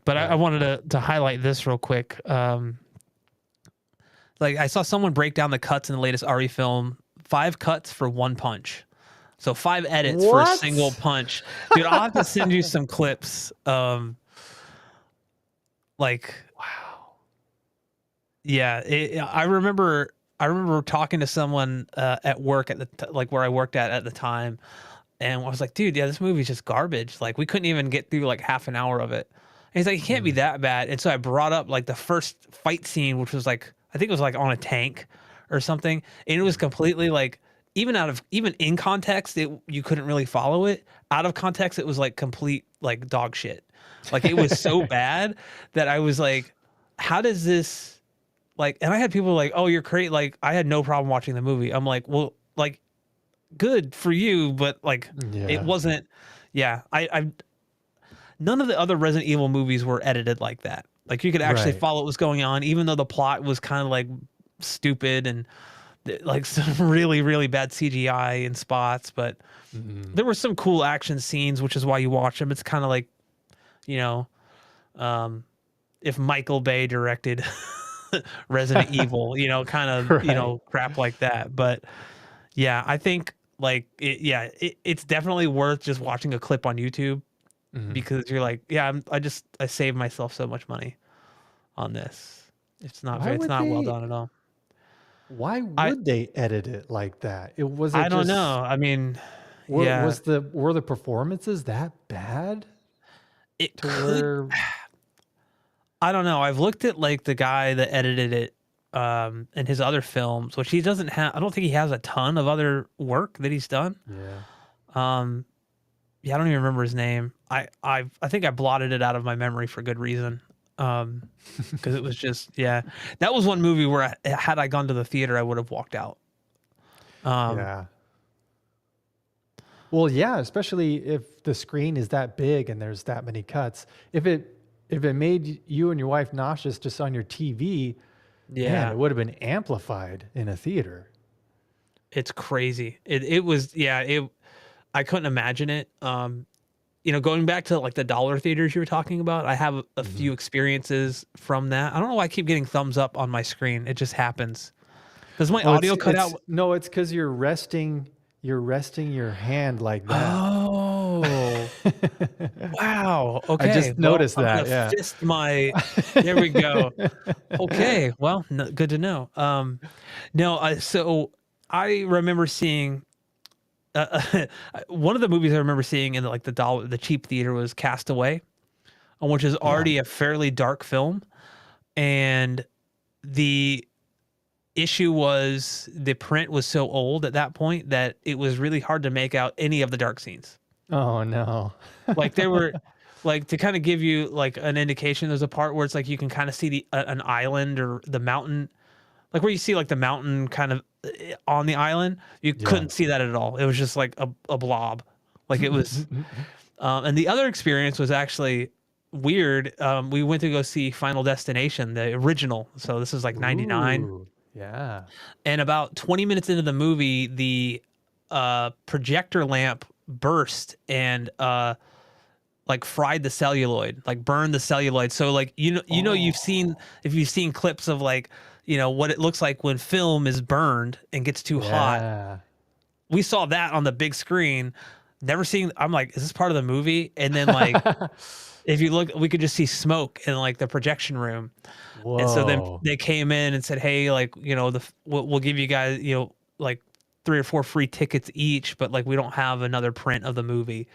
but I But wanted to highlight this real quick. Like I saw someone break down the cuts in the latest Ari film. 5 cuts for 1 punch. So 5 edits for a single what? punch. Dude, I'll have to send you some clips. Like, Wow. yeah, I remember talking to someone at work at like where I worked at the time, and I was like, dude, yeah, this movie's just garbage. Like we couldn't even get through like half an hour of it. And he's like, it can't be Mm. that bad. And so I brought up like the first fight scene, which was like, I think it was like on a tank or something. And it was completely like, even in context, you couldn't really follow it. Out of context, it was like complete like dog shit. Like it was so bad that I was like, how does this like, and I had people like, oh, you're crazy. Like I had no problem watching the movie. I'm like, well, like good for you, but like it Yeah. wasn't. Yeah, I none of the other Resident Evil movies were edited like that. Like you could actually Right. follow what was going on, even though the plot was kind of like stupid and like some really really bad CGI in spots. But Mm. there were some cool action scenes, which is why you watch them. It's kind of like, you know, if Michael Bay directed Resident Evil, kind of, Right. crap like that. But yeah, I think like it's definitely worth just watching a clip on YouTube Mhm. because you're like, yeah, I saved myself so much money on this. Why It's would not well they done at all. why I would they edit it like that? Was I it don't just know. I mean, yeah, were the performances that bad it to could. where I don't know. I've looked at like the guy that edited it and his other films, which he doesn't have. I don't think he has a ton of other work that he's done. yeah. Um, yeah, I don't even remember his name. I think I blotted it out of my memory for good reason. Because it was just that was one movie where had I gone to the theater, I would have walked out. Yeah. Well, yeah, especially if the screen is that big and there's that many cuts. If it made you and your wife nauseous just on your TV, man, Yeah, it would have been amplified in a theater. it's crazy. It was I couldn't imagine it. Going back to like the dollar theaters you were talking about, I have a Mhm. few experiences from that. I don't know why I keep getting thumbs up on my screen. It just happens. Does my Oh, audio cut it's out? no, it's because you're resting your hand like that. Oh, Wow. I Okay. just Well, noticed I'm gonna that. Yeah. fist my. There we go. Okay. Well, good to know. No. So I remember seeing one of the movies I remember seeing in like the cheap theater was Castaway, which is Yeah. already a fairly dark film, and the issue was the print was so old at that point that it was really hard to make out any of the dark scenes. Oh no. Like there were like to kind of give you like an indication, there's a part where it's like you can kind of see an island or the mountain, like where you see like the mountain kind of on the island. You Yeah. couldn't see that at all. It was just like a blob. Like it was and the other experience was actually weird. We went to go see Final Destination, the original. So this is like 99. Ooh. Yeah. And about 20 minutes into the movie, the projector lamp burst and like fried the celluloid, like burned the celluloid. So like you've seen, Oh. if you've seen clips of like what it looks like when film is burned and gets too hot. Yeah. We saw that on the big screen. Never seen. I'm like, is this part of the movie? And then like if you look, we could just see smoke in like the projection room. And so then Whoa. they came in and said, hey, like, we'll give you guys, like 3 or 4 free tickets each, but like we don't have another print of the movie.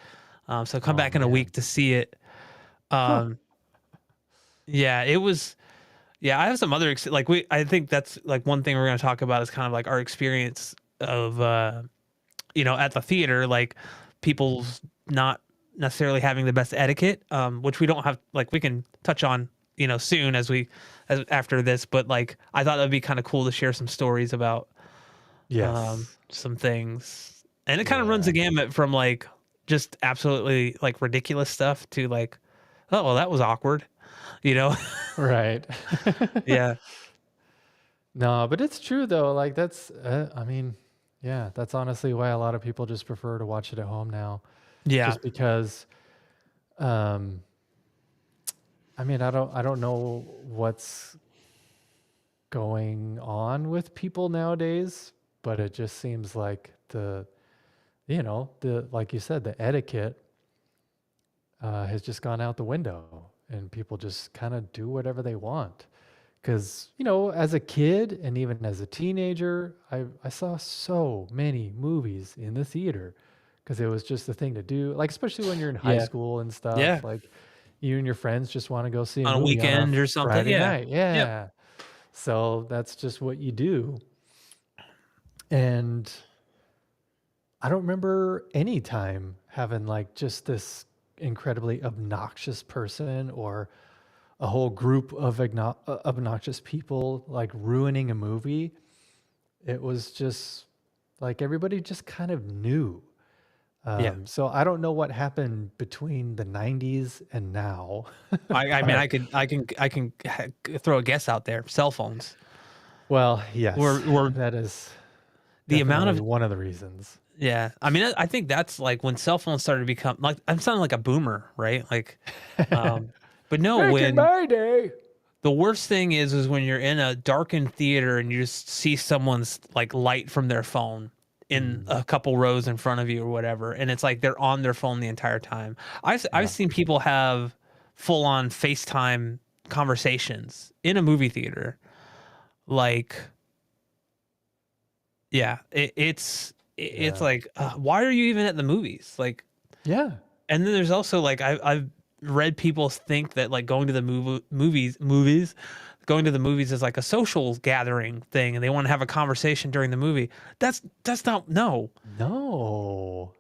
So come Oh back in a week man. to see it. Huh. Um, yeah, it was. Yeah, I have some other like I think that's like one thing we're going to talk about is kind of like our experience of at the theater, like people's not necessarily having the best etiquette, which we don't have, like we can touch on soon as after this, but like I thought that'd be kind of cool to share some stories about Yes. some things, and it kind of runs Yeah. the gamut from like just absolutely like ridiculous stuff to like, oh well, that was awkward, you know. Right. Yeah, No, but it's true though. Like that's, I mean, yeah, that's honestly why a lot of people just prefer to watch it at home now, yeah, just because, um, I mean, I don't know what's going on with people nowadays, but it just seems like like you said, the etiquette, has just gone out the window and people just kind of do whatever they want. Because, as a kid and even as a teenager, I saw so many movies in the theater because it was just the thing to do. Like, especially when you're in high yeah, school and stuff, yeah. like you and your friends just want to go see a On a movie on a weekend or something. Friday Yeah. night. Yep. Yeah. So that's just what you do. And I don't remember any time having like just this incredibly obnoxious person or a whole group of obnoxious people like ruining a movie. It was just like everybody just kind of knew. Yeah. So I don't know what happened between the 90s and now, I mean, but I can throw a guess out there. Cell phones. well, yes, We're that is the amount definitely of one of the reasons. yeah. I mean, I think that's like when cell phones started to become like I'm sounding like a boomer, right? Like, but no, Back in when my day. the worst thing is when you're in a darkened theater and you just see someone's like light from their phone in Mm, a couple rows in front of you or whatever, and it's like they're on their phone the entire time. I've yeah. seen people have full on FaceTime conversations in a movie theater, like yeah, it's Yeah. like why are you even at the movies? Like, Yeah. and then there's also like I've read people think that like going to the movies, going to the movies is like a social gathering thing, and they want to have a conversation during the movie. That's not no. No.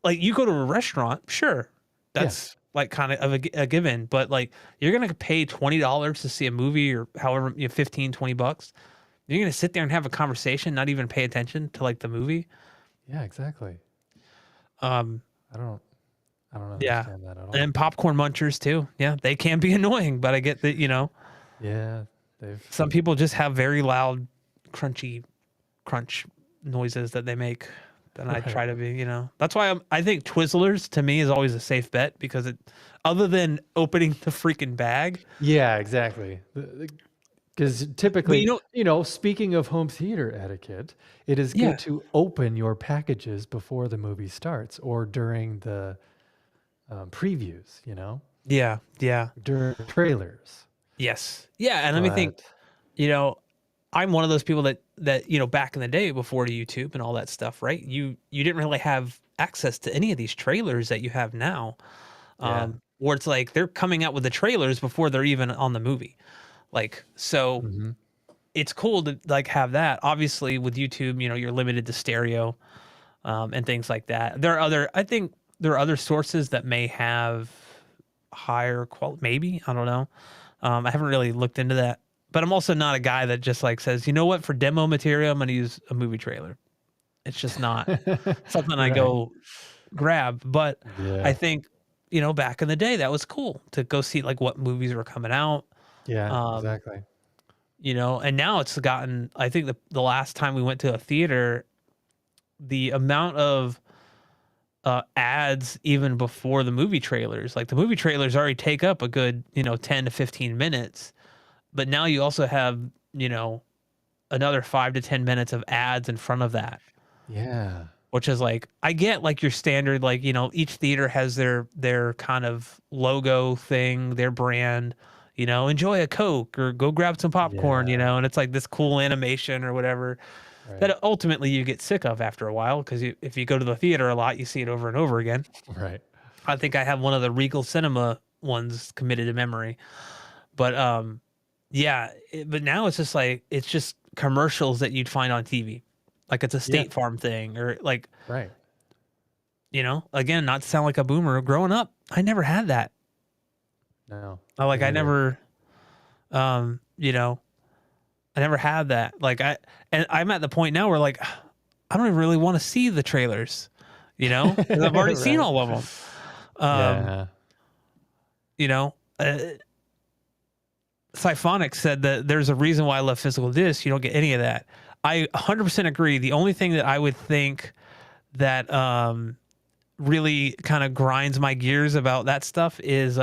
Like you go to a restaurant, sure, Yeah. that's like kind of a given, but like you're gonna pay $20 to see a movie or however 15, $20. You're gonna sit there and have a conversation, not even pay attention to like the movie. Yeah, exactly. Um, I don't I don't yeah, understand that at all. and popcorn munchers too. Yeah, they can be annoying, but I get that Yeah, they've some people just have very loud, crunchy crunch noises that they make. And I right. try to be, that's why I think Twizzlers to me is always a safe bet because other than opening the freaking bag, Yeah, exactly. Because but typically, speaking of home theater etiquette, it is yeah, good to open your packages before the movie starts or during previews, you know, Yeah, yeah, during trailers. yes, yeah. And let me think. But You know, I'm one of those people that back in the day before YouTube and all that stuff, right? You didn't really have access to any of these trailers that you have now, yeah. where it's like they're coming out with the trailers before they're even on the movie. Like, so Hmm. it's cool to like have that. Obviously, with YouTube, you're limited to stereo, and things like that. I think there are other sources that may have higher quality. Maybe, I don't know. I haven't really looked into that, but I'm also not a guy that just like says, you know what, for demo material, I'm going to use a movie trailer. It's just not something I Right. go grab. But I Yeah. think, back in the day, that was cool to go see like what movies were coming out. Yeah, Um, exactly. and now it's gotten, I think the last time we went to a theater, the amount of ads even before the movie trailers, like the movie trailers already take up a good, 10 to 15 minutes. But now you also have, you know, another 5 to 10 minutes of ads in front of that, Yeah. which is like, I get like your standard, like, each theater has their kind of logo thing, their brand, enjoy a Coke or go grab some popcorn, Yeah. and it's like this cool animation or whatever Right. that ultimately you get sick of after a while because if you go to the theater a lot, you see it over and over again. Right. I think I have one of the Regal Cinema ones committed to memory. But yeah, but now it's just like it's just commercials that you'd find on TV. Like it's a Yeah. State Farm thing or like, Right. again, not to sound like a boomer, growing up, I never had that. No, me I neither. never um, you know, I never had that. And I'm at the point now where like I don't even really want to see the trailers, because I've already seen Right. all of them. Um, Yeah. you know, uh, Siphonic said that there's a reason why I love physical discs. You don't get any of that. I 100% agree. The only thing that I would think that really kind of grinds my gears about that stuff is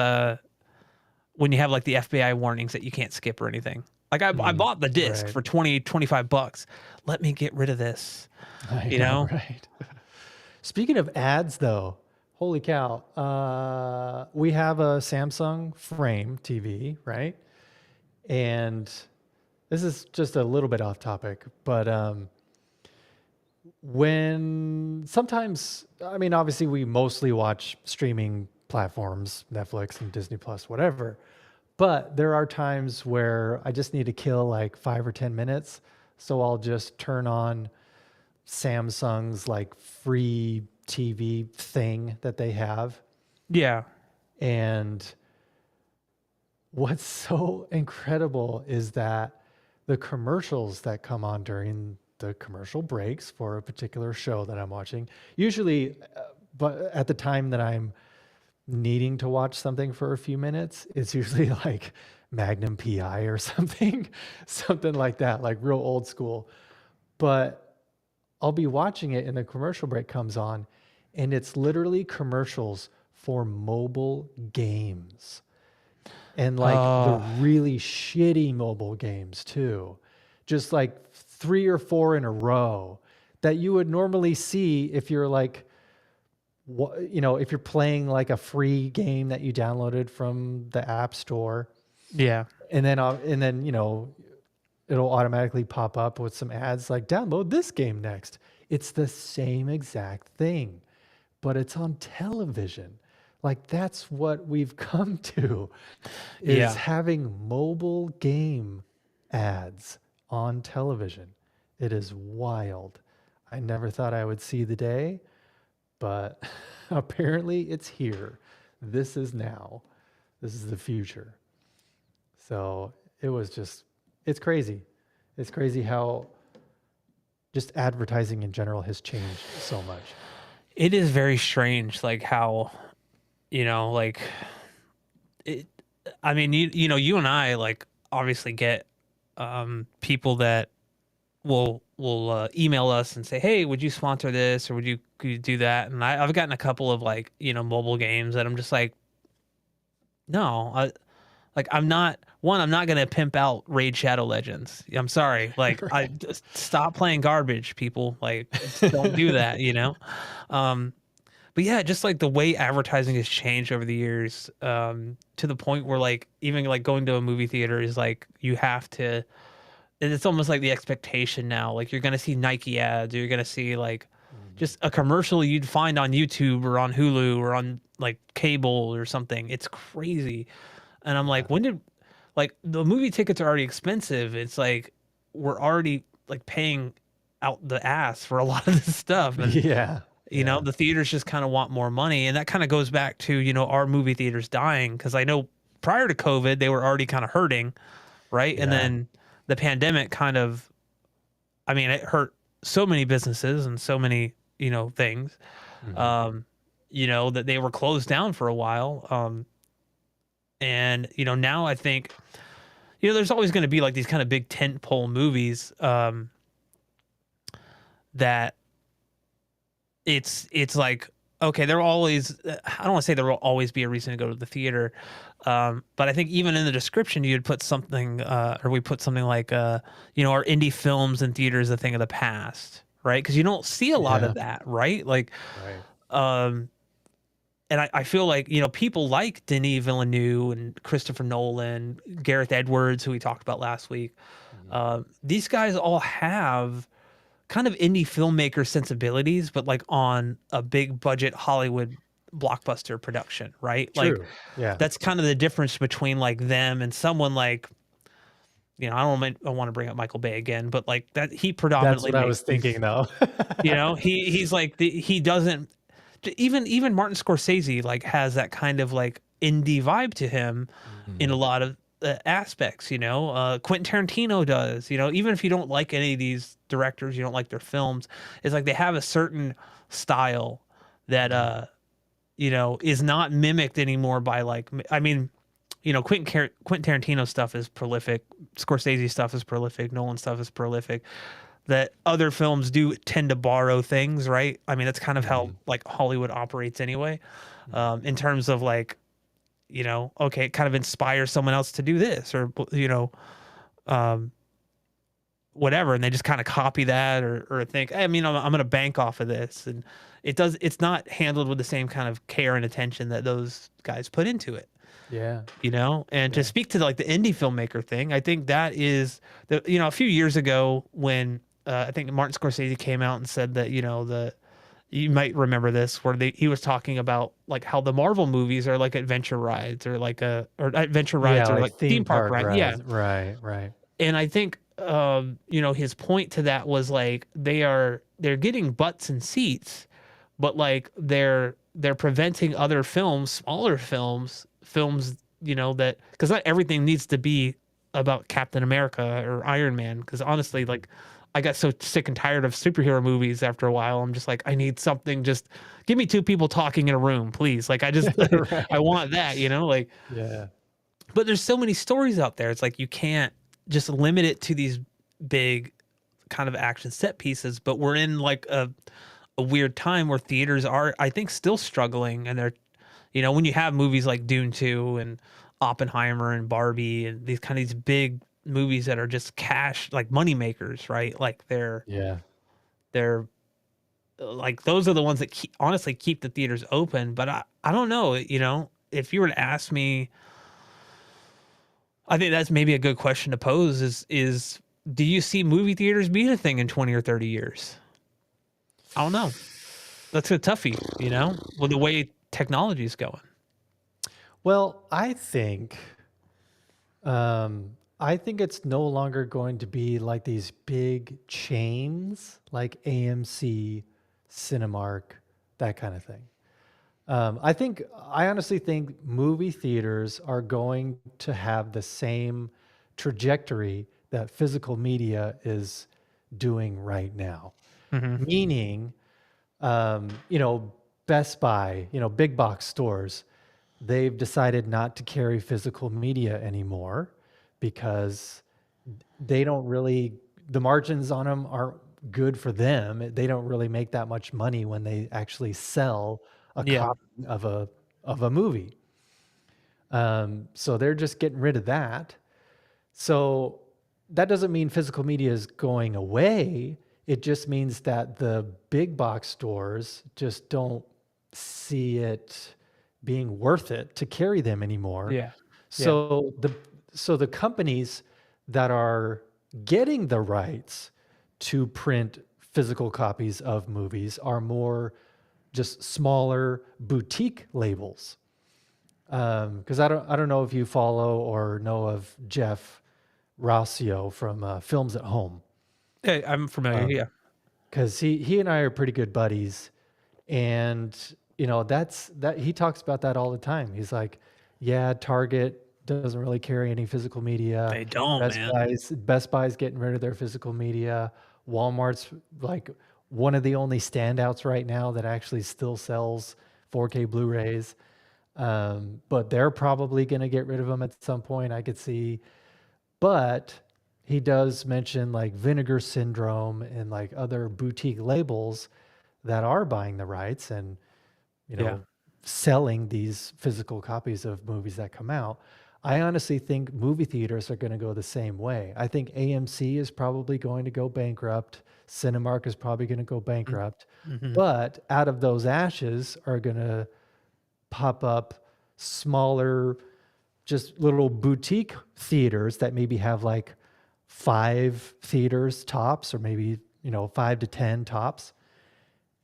when you have like the FBI warnings that you can't skip or anything. Like I Mm, bought the disc right. for 20-25 bucks. Let me get rid of this, I you know, know? right? Speaking of ads, though, holy cow. We have a Samsung Frame TV, right? And this is just a little bit off topic, but when sometimes, I mean, obviously, we mostly watch streaming platforms, Netflix and Disney Plus, whatever. But there are times where I just need to kill like 5 or 10 minutes. So I'll just turn on Samsung's like free TV thing that they have. Yeah. And what's so incredible is that the commercials that come on during the commercial breaks for a particular show that I'm watching, usually, but at the time that I'm needing to watch something for a few minutes, it's usually like Magnum PI or something, something like that, like real old school. But I'll be watching it and the commercial break comes on and it's literally commercials for mobile games and like the Uh, really shitty mobile games too. Just like 3 or 4 in a row that you would normally see if you're like, if you're playing like a free game that you downloaded from the App Store, yeah. and then it'll automatically pop up with some ads like download this game next. It's the same exact thing, but it's on television. Like that's what we've come to is Yeah. having mobile game ads on television. It is wild. I never thought I would see the day, but apparently it's here. This is now. This is the future. So it's crazy. It's crazy how just advertising in general has changed so much. It is very strange, like how, like it, I mean, you and I like obviously get people that will email us and say, "Hey, would you sponsor this or could you do that?" And I've gotten a couple of like mobile games that I'm just like, no, I'm not gonna pimp out Raid Shadow Legends. I'm sorry, like I Right. just stop playing garbage, people. Like just don't do that, Um, but yeah, just like the way advertising has changed over the years, to the point where like even like going to a movie theater is like you have to, and it's almost like the expectation now. Like you're gonna see Nike ads, or you're gonna see like Mhm. just a commercial you'd find on YouTube or on Hulu or on like cable or something. It's crazy. And I'm Yeah. like, when did like the movie tickets are already expensive. It's like we're already like paying out the ass for a lot of this stuff. And Yeah. Yeah. the theaters just kind of want more money. And that kind of goes back to, our movie theaters dying. Cause I know prior to COVID, they were already kind of hurting, right? And Yeah. then the pandemic kind of, I mean, it hurt so many businesses and so many, things, Mhm. um, that they were closed down for a while. And, now I think, there's always going to be like these kind of big tent pole movies, that it's like, okay, there will always, I don't want to say there will always be a reason to go to the theater. But I think even in the description, you'd put something, or we put something like, our indie films in theaters, a thing of the past, right? Because you don't see a lot Yeah. of that, right? Like, Right. um, and I feel like, people like Denis Villeneuve and Christopher Nolan, Gareth Edwards, who we talked about last week. Mhm. These guys all have kind of indie filmmaker sensibilities, but like on a big budget Hollywood blockbuster production, right? Like True. Yeah. that's kind of the difference between like them and someone like, I want to bring up Michael Bay again, but like that he That's predominantly what I makes was these, thinking though. he's like he doesn't, even Martin Scorsese like has that kind of like indie vibe to him in a Mhm. lot of aspects. Quentin Tarantino does. Even if you don't like any of these directors, you don't like their films, it's like they have a certain style that Mhm. is not mimicked anymore by like, I mean, Quentin Tarantino stuff is prolific, Scorsese stuff is prolific, Nolan stuff is prolific, that other films do tend to borrow things, right? I mean, that's kind of how Mhm. like Hollywood operates anyway, Mhm. in terms of like, okay, it kind of inspires someone else to do this, or um, whatever, and they just kind of copy that, or think, hey, I mean, I'm going to bank off of this, and it's not handled with the same kind of care and attention that those guys put into it. Yeah. And to Yeah. speak to like the indie filmmaker thing, I think that is a few years ago when I think Martin Scorsese came out and said that, you might remember this, where he was talking about like how the Marvel movies are like adventure rides, or adventure Yeah, rides, or like like theme theme park park rides. Yeah. rides. Right. Right. And I think, his point to that was like they're getting butts and seats, but like they're preventing other films, smaller films, that, because not everything needs to be about Captain America or Iron Man. Because honestly, Mhm. like I got so sick and tired of superhero movies after a while. I'm just like, I need something. Just give me two people talking in a room, please. Like I just I Right. want that, like. Yeah. But there's so many stories out there. It's like you can't just limit it to these big kind of action set pieces. But we're in like a weird time where theaters are, I think, still struggling. And they're, when you have movies like Dune 2 and Oppenheimer and Barbie and these big movies that are just cash, like money makers, right? Like Yeah. they're like, those are the ones that honestly keep the theaters open. But I don't know, if you were to ask me, I think that's maybe a good question to pose is do you see movie theaters being a thing in 20 or 30 years? I don't know. That's a toughie, with the way technology is going. Well, I think it's no longer going to be like these big chains like AMC, Cinemark, that kind of thing. I honestly think movie theaters are going to have the same trajectory that physical media is doing right now. Mhm. Meaning, you know, Best Buy, big box stores, they've decided not to carry physical media anymore because they don't really, the margins on them aren't good for them. They don't really make that much money when they actually sell a Yeah. copy of a movie. So they're just getting rid of that. So that doesn't mean physical media is going away. It just means that the big box stores just don't. see it being worth it to carry them anymore. Yeah. Yeah. So the companies that are getting the rights to print physical copies of movies are more just smaller boutique labels. Because I don't know if you follow or know of Jeff Rossio from Films at Home. Hey, I'm familiar. Yeah. Because he and I are pretty good buddies, and that he talks about that all the time. He's like, yeah, Target doesn't really carry any physical media. They don't, man. Best Buy's getting rid of their physical media. Walmart's like one of the only standouts right now that actually still sells 4K Blu-rays. But they're probably going to get rid of them at some point, I could see. But he does mention like Vinegar Syndrome and like other boutique labels that are buying the rights and, you Yeah. know, selling these physical copies of movies that come out. I honestly think movie theaters are going to go the same way. I think AMC is probably going to go bankrupt. Cinemark is probably going to go bankrupt. Mm-hmm. But out of those ashes are going to pop up smaller, just little boutique theaters that maybe have like 5 theaters tops, or maybe 5 to 10 tops.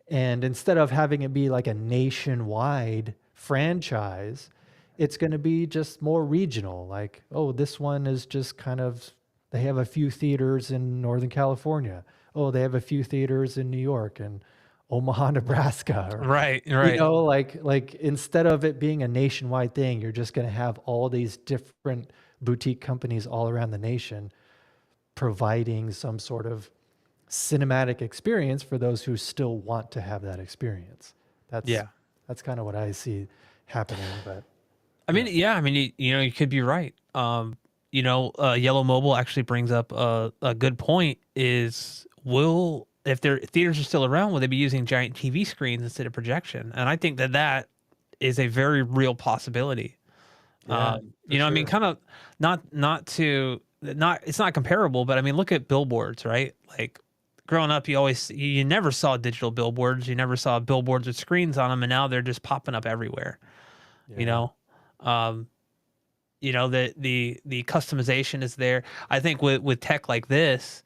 And instead of having it be like a nationwide franchise, it's going to be just more regional. Like, oh, this one is just kind of, they have a few theaters in Northern California. Oh, they have a few theaters in New York and Omaha, Nebraska. Or, Right. like instead of it being a nationwide thing, you're just going to have all these different boutique companies all around the nation providing some sort of cinematic experience for those who still want to have that experience. That's kind of what I see happening. But I mean, yeah, I mean, you could be right. Yellow Mobile actually brings up a good point. Is if their theaters are still around, will they be using giant TV screens instead of projection? And I think that is a very real possibility. I mean, kind of it's not comparable, but I mean, look at billboards, right? Like growing up, you never saw digital billboards. You never saw billboards with screens on them, and now they're just popping up everywhere. Yeah. The customization is there. I think with tech like this,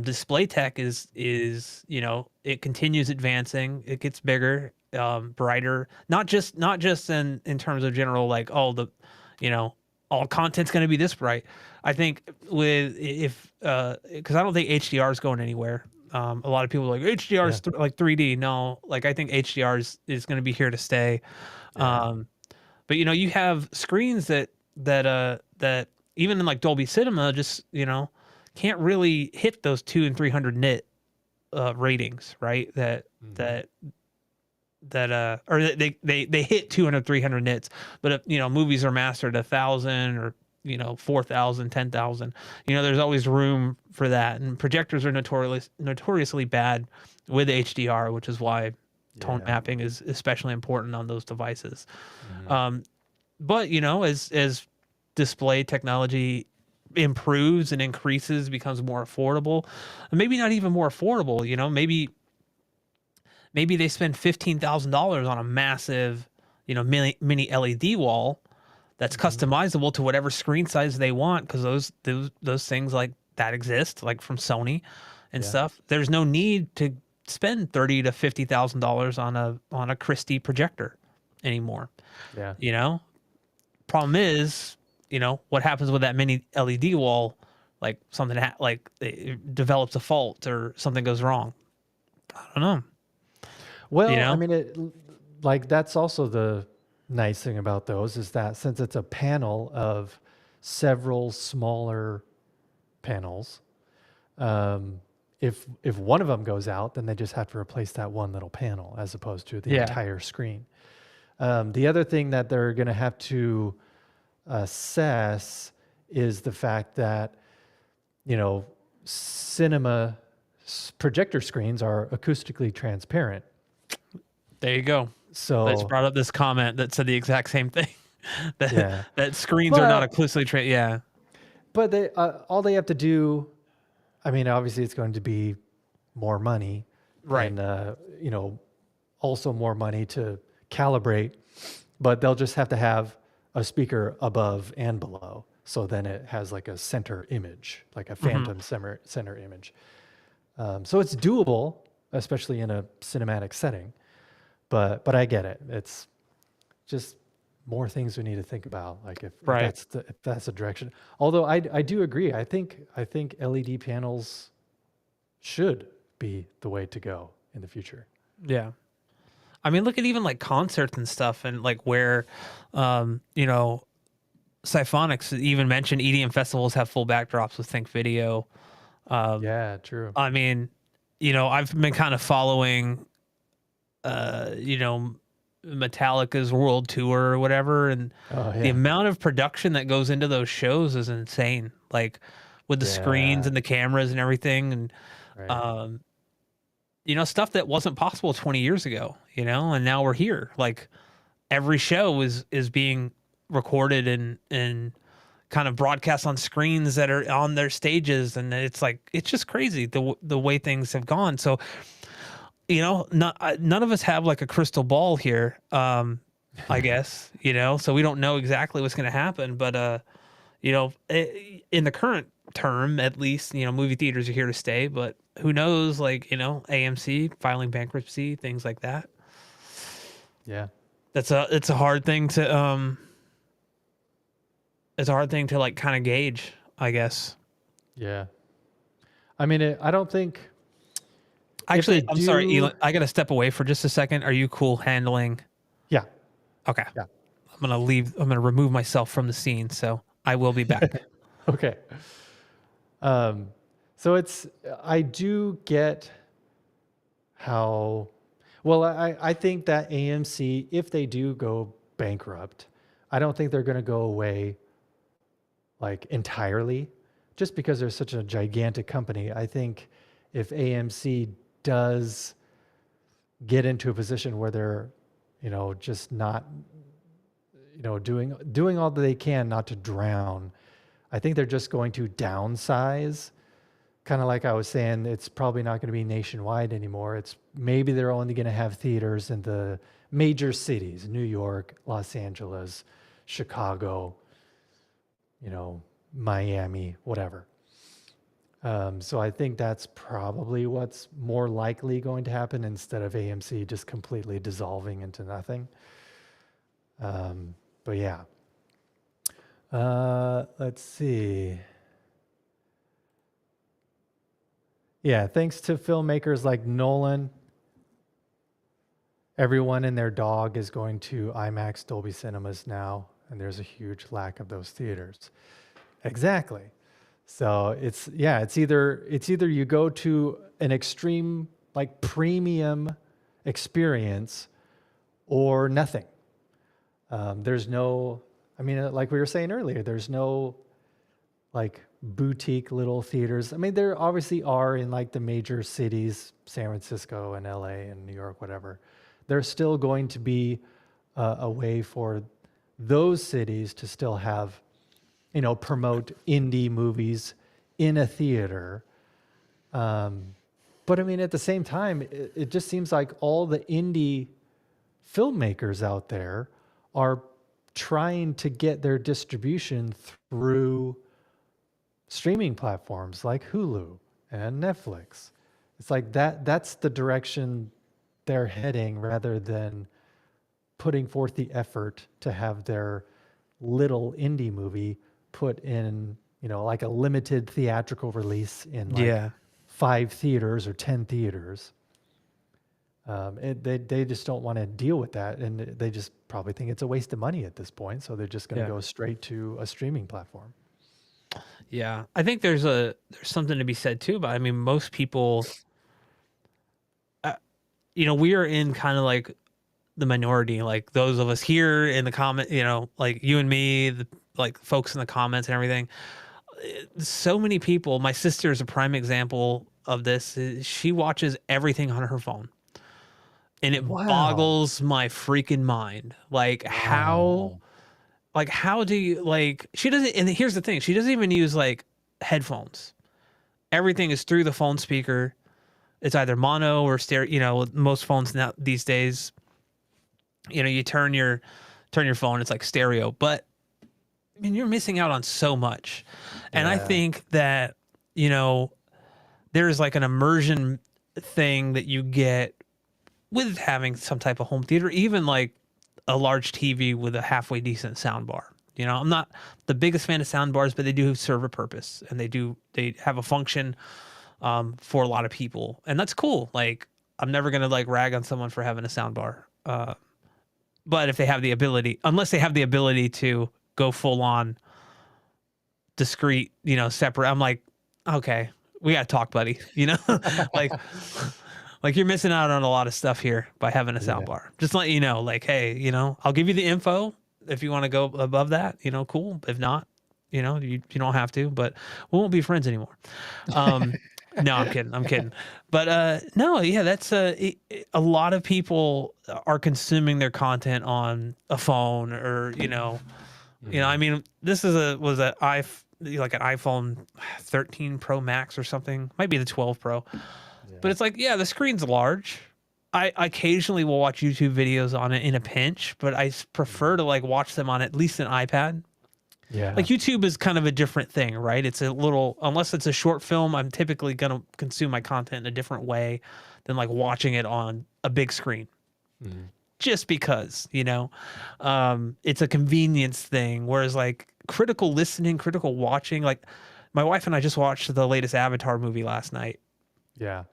display tech is it continues advancing. It gets bigger, brighter. Not just in terms of general like all content's going to be this bright. I think because I don't think HDR is going anywhere. A lot of people are like HDR is like 3D. No, like I think HDR is going to be here to stay. Yeah. But you have screens that even in like Dolby Cinema just can't really hit those 200 and 300 nit ratings, right? Or they hit 200 300 nits, but if movies are mastered 1,000 or 4,000 10,000, there's always room for that, and projectors are notoriously bad with HDR, which is why tone mapping is especially important on those devices. But as display technology improves and increases, becomes more affordable, maybe not even more affordable, maybe they spend $15,000 on a massive mini LED wall that's customizable to whatever screen size they want, because those things like that exist, like from Sony and stuff. There's no need to spend $30,000 to $50,000 on a Christie projector anymore. Problem is, what happens with that mini LED wall? Like something like it develops a fault or something goes wrong. I don't know. Well, I mean, that's also the nice thing about those, is that since it's a panel of several smaller panels, if one of them goes out, then they just have to replace that one little panel as opposed to the entire screen. The other thing that they're going to have to assess is the fact that cinema projector screens are acoustically transparent. There you go. So I just brought up this comment that said the exact same thing. that screens are not acoustically But they all they have to do, I mean, obviously it's going to be more money, right? And also more money to calibrate, but they'll just have to have a speaker above and below. So then it has like a center image, like a phantom center image. So it's doable, especially in a cinematic setting. But I get it. It's just more things we need to think about. Like if Right. that's the direction. Although I do agree. I think LED panels should be the way to go in the future. Yeah. I mean, look at even like concerts and stuff, and like where, you know, Symphonics even mentioned EDM festivals have full backdrops with Think Video. Yeah, true. I mean, you know, I've been kind of following, you know, Metallica's world tour or whatever, and Oh the yeah. amount of production that goes into those shows is insane. Like with the screens Yeah. and the cameras and everything, and Right. um, you know, stuff that wasn't possible 20 years ago. You know, and now we're here. Like every show is being recorded and kind of broadcast on screens that are on their stages, and it's like it's just crazy the way things have gone. So you know, none of us have like a crystal ball here, I guess, you know, so we don't know exactly what's going to happen, but you know, in the current term at least, you know, movie theaters are here to stay, but who knows, like, you know, AMC filing bankruptcy, things like that. Yeah. It's a hard thing to it's a hard thing to like kind of gauge, I guess. Yeah. I mean, I don't think if Actually, they I'm sorry, do. Ealan, I got to step away for just a second. Are you cool handling? Yeah. Okay. Yeah. I'm going to remove myself from the scene, so I will be back. Okay. Um, so I do get how, well, I think that AMC, if they do go bankrupt, I don't think they're going to go away like entirely just because they're such a gigantic company. I think if AMC does get into a position where they're, just not, doing all that they can not to drown, I think they're just going to downsize. Kind of like I was saying, it's probably not going to be nationwide anymore. It's maybe they're only going to have theaters in the major cities, New York, Los Angeles, Chicago, Miami, whatever. So I think that's probably what's more likely going to happen instead of AMC just completely dissolving into nothing. But yeah. Let's see. Yeah, thanks to filmmakers like Nolan, everyone and their dog is going to IMAX Dolby Cinemas now, and there's a huge lack of those theaters. Exactly. So it's either you go to an extreme like premium experience or nothing. There's no, I mean, like we were saying earlier, there's no like boutique little theaters. I mean, there obviously are in like the major cities, San Francisco and LA and New York, whatever. There's still going to be a way for those cities to still have, promote indie movies in a theater. But I mean, at the same time, it just seems like all the indie filmmakers out there are trying to get their distribution through streaming platforms like Hulu and Netflix. It's like that's the direction they're heading rather than putting forth the effort to have their little indie movie put in, like a limited theatrical release in like 5 theaters or 10 theaters. They just don't want to deal with that, and they just probably think it's a waste of money at this point, so they're just going to go straight to a streaming platform. Yeah, I think there's something to be said too. But I mean, most people, we are in kind of like the minority, like those of us here in the comment, like you and me, the like folks in the comments and everything. So many people. My sister is a prime example of this. She watches everything on her phone. And it boggles my freaking mind. Like how do you like, she doesn't, and here's the thing, she doesn't even use like headphones. Everything is through the phone speaker. it's either mono or stereo. You know, most phones now these days, you know, you turn your phone, it's like stereo, but I mean, you're missing out on so much. And I Yeah. think that, you know, there's like an immersion thing that you get with having some type of home theater, even like a large TV with a halfway decent sound bar. You know, I'm not the biggest fan of sound bars, but they do serve a purpose, and they have a function for a lot of people, and that's cool. Like, I'm never gonna like rag on someone for having a sound bar, but if they have the ability, unless they have the ability to go full on discrete, you know, separate, I'm like, okay, we gotta talk, buddy. You know, like like you're missing out on a lot of stuff here by having a sound Yeah. bar. Just let you know, like, hey, you know, I'll give you the info if you want to go above that, you know, cool. If not, you know, you don't have to, but we won't be friends anymore. No, I'm kidding. I'm kidding. But no, yeah, that's a lot of people are consuming their content on a phone or, you know, I mean, this is like an iPhone 13 Pro Max or something. Might be the 12 Pro. But it's like, yeah, the screen's large. I occasionally will watch YouTube videos on it in a pinch, but I prefer to like watch them on at least an iPad. Yeah. Like YouTube is kind of a different thing, right? It's a little, unless it's a short film, I'm typically going to consume my content in a different way than like watching it on a big screen. Just because, you know, it's a convenience thing. Whereas like critical listening, critical watching, like my wife and I just watched the latest Avatar movie last night. Yeah.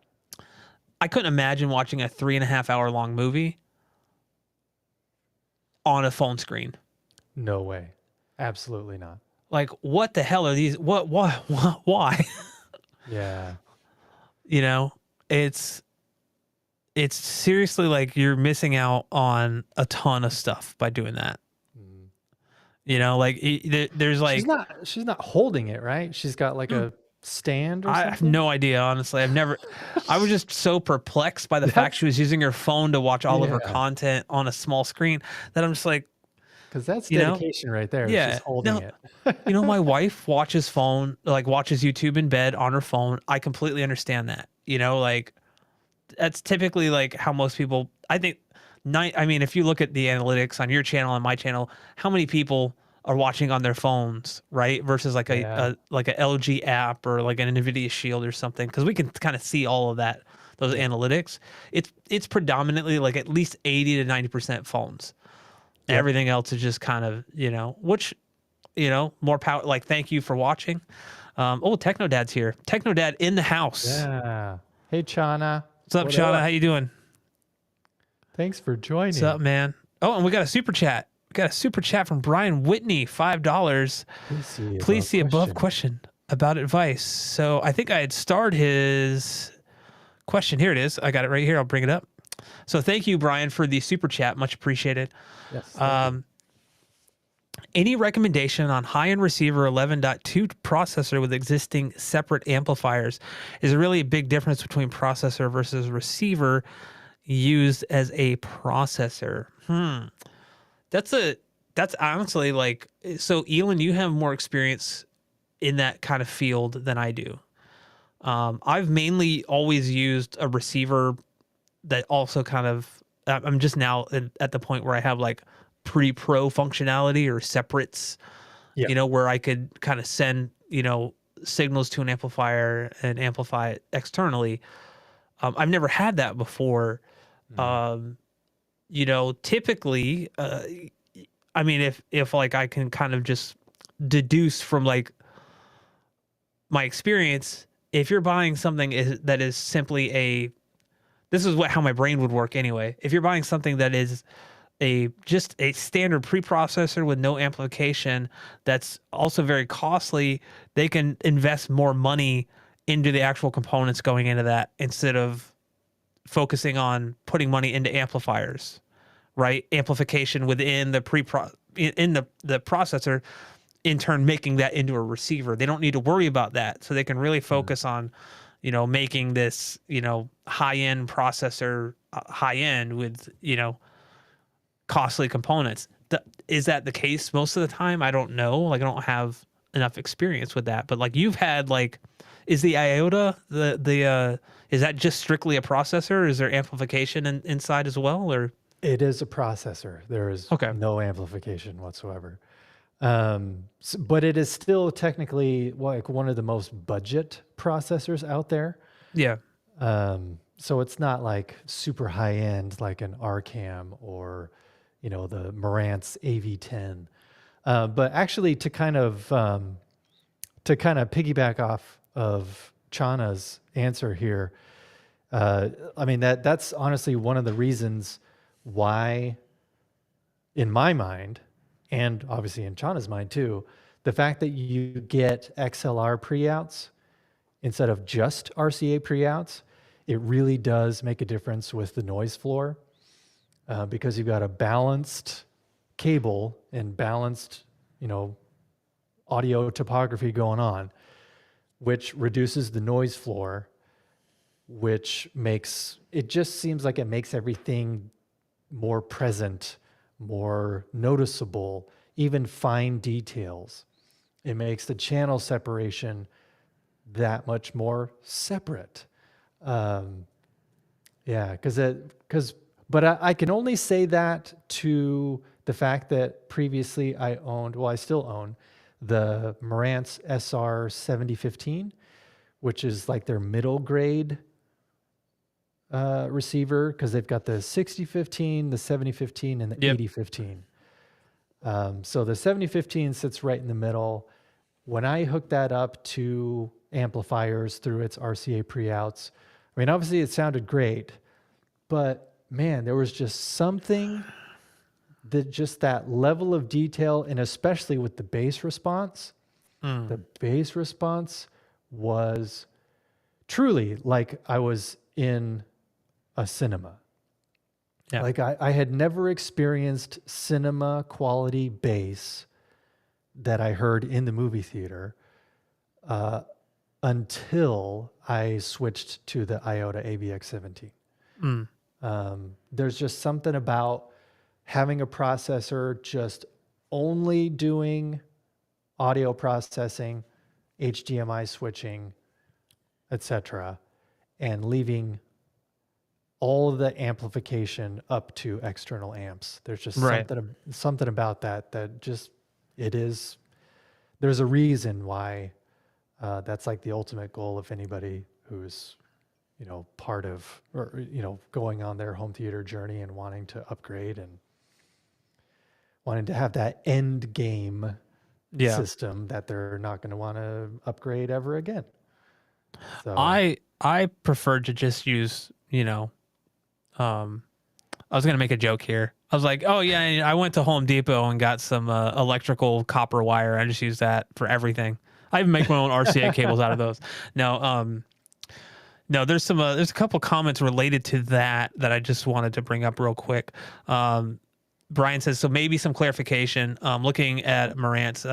I couldn't imagine watching a 3.5 hour long movie on a phone screen. No way. Absolutely not. Like, what the hell are these? Why? Yeah. You know, it's seriously like you're missing out on a ton of stuff by doing that. You know, like there's like She's not holding it, right? She's got like a stand or I something. have no idea, honestly. I was just so perplexed by the fact she was using her phone to watch all of her Yeah. content on a small screen that I'm just like, Because that's you know, dedication right there. yeah, She's holding no, it. you know, my wife watches YouTube in bed on her phone. I completely understand that. You know, like that's typically like how most people, I think, I mean, if you look at the analytics on your channel and my channel, how many people are watching on their phones, right? Versus like Yeah. a LG app or like an NVIDIA Shield or something, because we can kind of see all of that, those analytics. It's predominantly like at least 80 to 90% phones. Yep. Everything else is just kind of, you know, which, you know, more power. Like, thank you for watching. Techno Dad's here. Techno Dad in the house. Yeah. Hey, Chana. What's up, What Shauna? up? How you doing? Thanks for joining. What's up, man? Oh, and we got a super chat. We got a super chat from Brian Whitney, $5. Please see above question about advice. So I think I had starred his question. Here it is. I got it right here. I'll bring it up. So thank you, Brian, for the super chat. Much appreciated. Yes. Any recommendation on high-end receiver 11.2 processor with existing separate amplifiers? Is there really a big difference between processor versus receiver used as a processor? That's honestly like, so Ealan, you have more experience in that kind of field than I do. I've mainly always used a receiver that also kind of, I'm just now at the point where I have like pre-pro functionality or separates, you know, where I could kind of send, you know, signals to an amplifier and amplify it externally. I've never had that before. You know, typically, I mean, if like I can kind of just deduce from like my experience, if you're buying something that is simply this is how my brain would work anyway. If you're buying something that is just a standard preprocessor with no amplification, that's also very costly, they can invest more money into the actual components going into that instead of focusing on putting money into amplifiers, right? Amplification within the the processor, in turn making that into a receiver. They don't need to worry about that, so they can really focus on, you know, making this, you know, high-end processor high-end with, you know, costly components. Is that the case most of the time? I don't know. Like, I don't have enough experience with that. But like, you've had like Is the IOTA is that just strictly a processor? Or is there amplification inside as well, or? It is a processor. There is Okay. no amplification whatsoever. But it is still technically like one of the most budget processors out there. Yeah. So it's not like super high end like an Arcam or, the Marantz AV10. But actually, to kind of piggyback off of Chana's answer here, I mean that's honestly one of the reasons why, in my mind, and obviously in Chana's mind too, the fact that you get XLR pre-outs instead of just RCA pre-outs, it really does make a difference with the noise floor, because you've got a balanced cable and balanced, audio topography going on, which reduces the noise floor, which seems like it makes everything more present, more noticeable, even fine details. It makes the channel separation that much more separate. Yeah, but I can only say that to the fact that previously I still own the Marantz SR 7015, which is like their middle grade receiver, because they've got the 6015, the 7015, and the Yep. 8015. So the 7015 sits right in the middle. When I hooked that up to amplifiers through its RCA pre-outs, I mean, obviously it sounded great, but man, there was just something that level of detail, and especially with the bass response, the bass response was truly like I was in a cinema. Yeah. Like I had never experienced cinema quality bass that I heard in the movie theater until I switched to the IOTA AVX17. There's just something about having a processor just only doing audio processing, HDMI switching, etc., and leaving all of the amplification up to external amps. There's just Right. something about that just there's a reason why that's like the ultimate goal of anybody who's part of, or going on their home theater journey and wanting to upgrade and wanting to have that end game system that they're not going to want to upgrade ever again. So I prefer to just use, I was gonna make a joke here. I was like, oh yeah, I went to Home Depot and got some electrical copper wire. I just use that for everything. I even make my own RCA cables out of those. No, there's a couple comments related to that I just wanted to bring up real quick. Brian says, so maybe some clarification. Looking at Marantz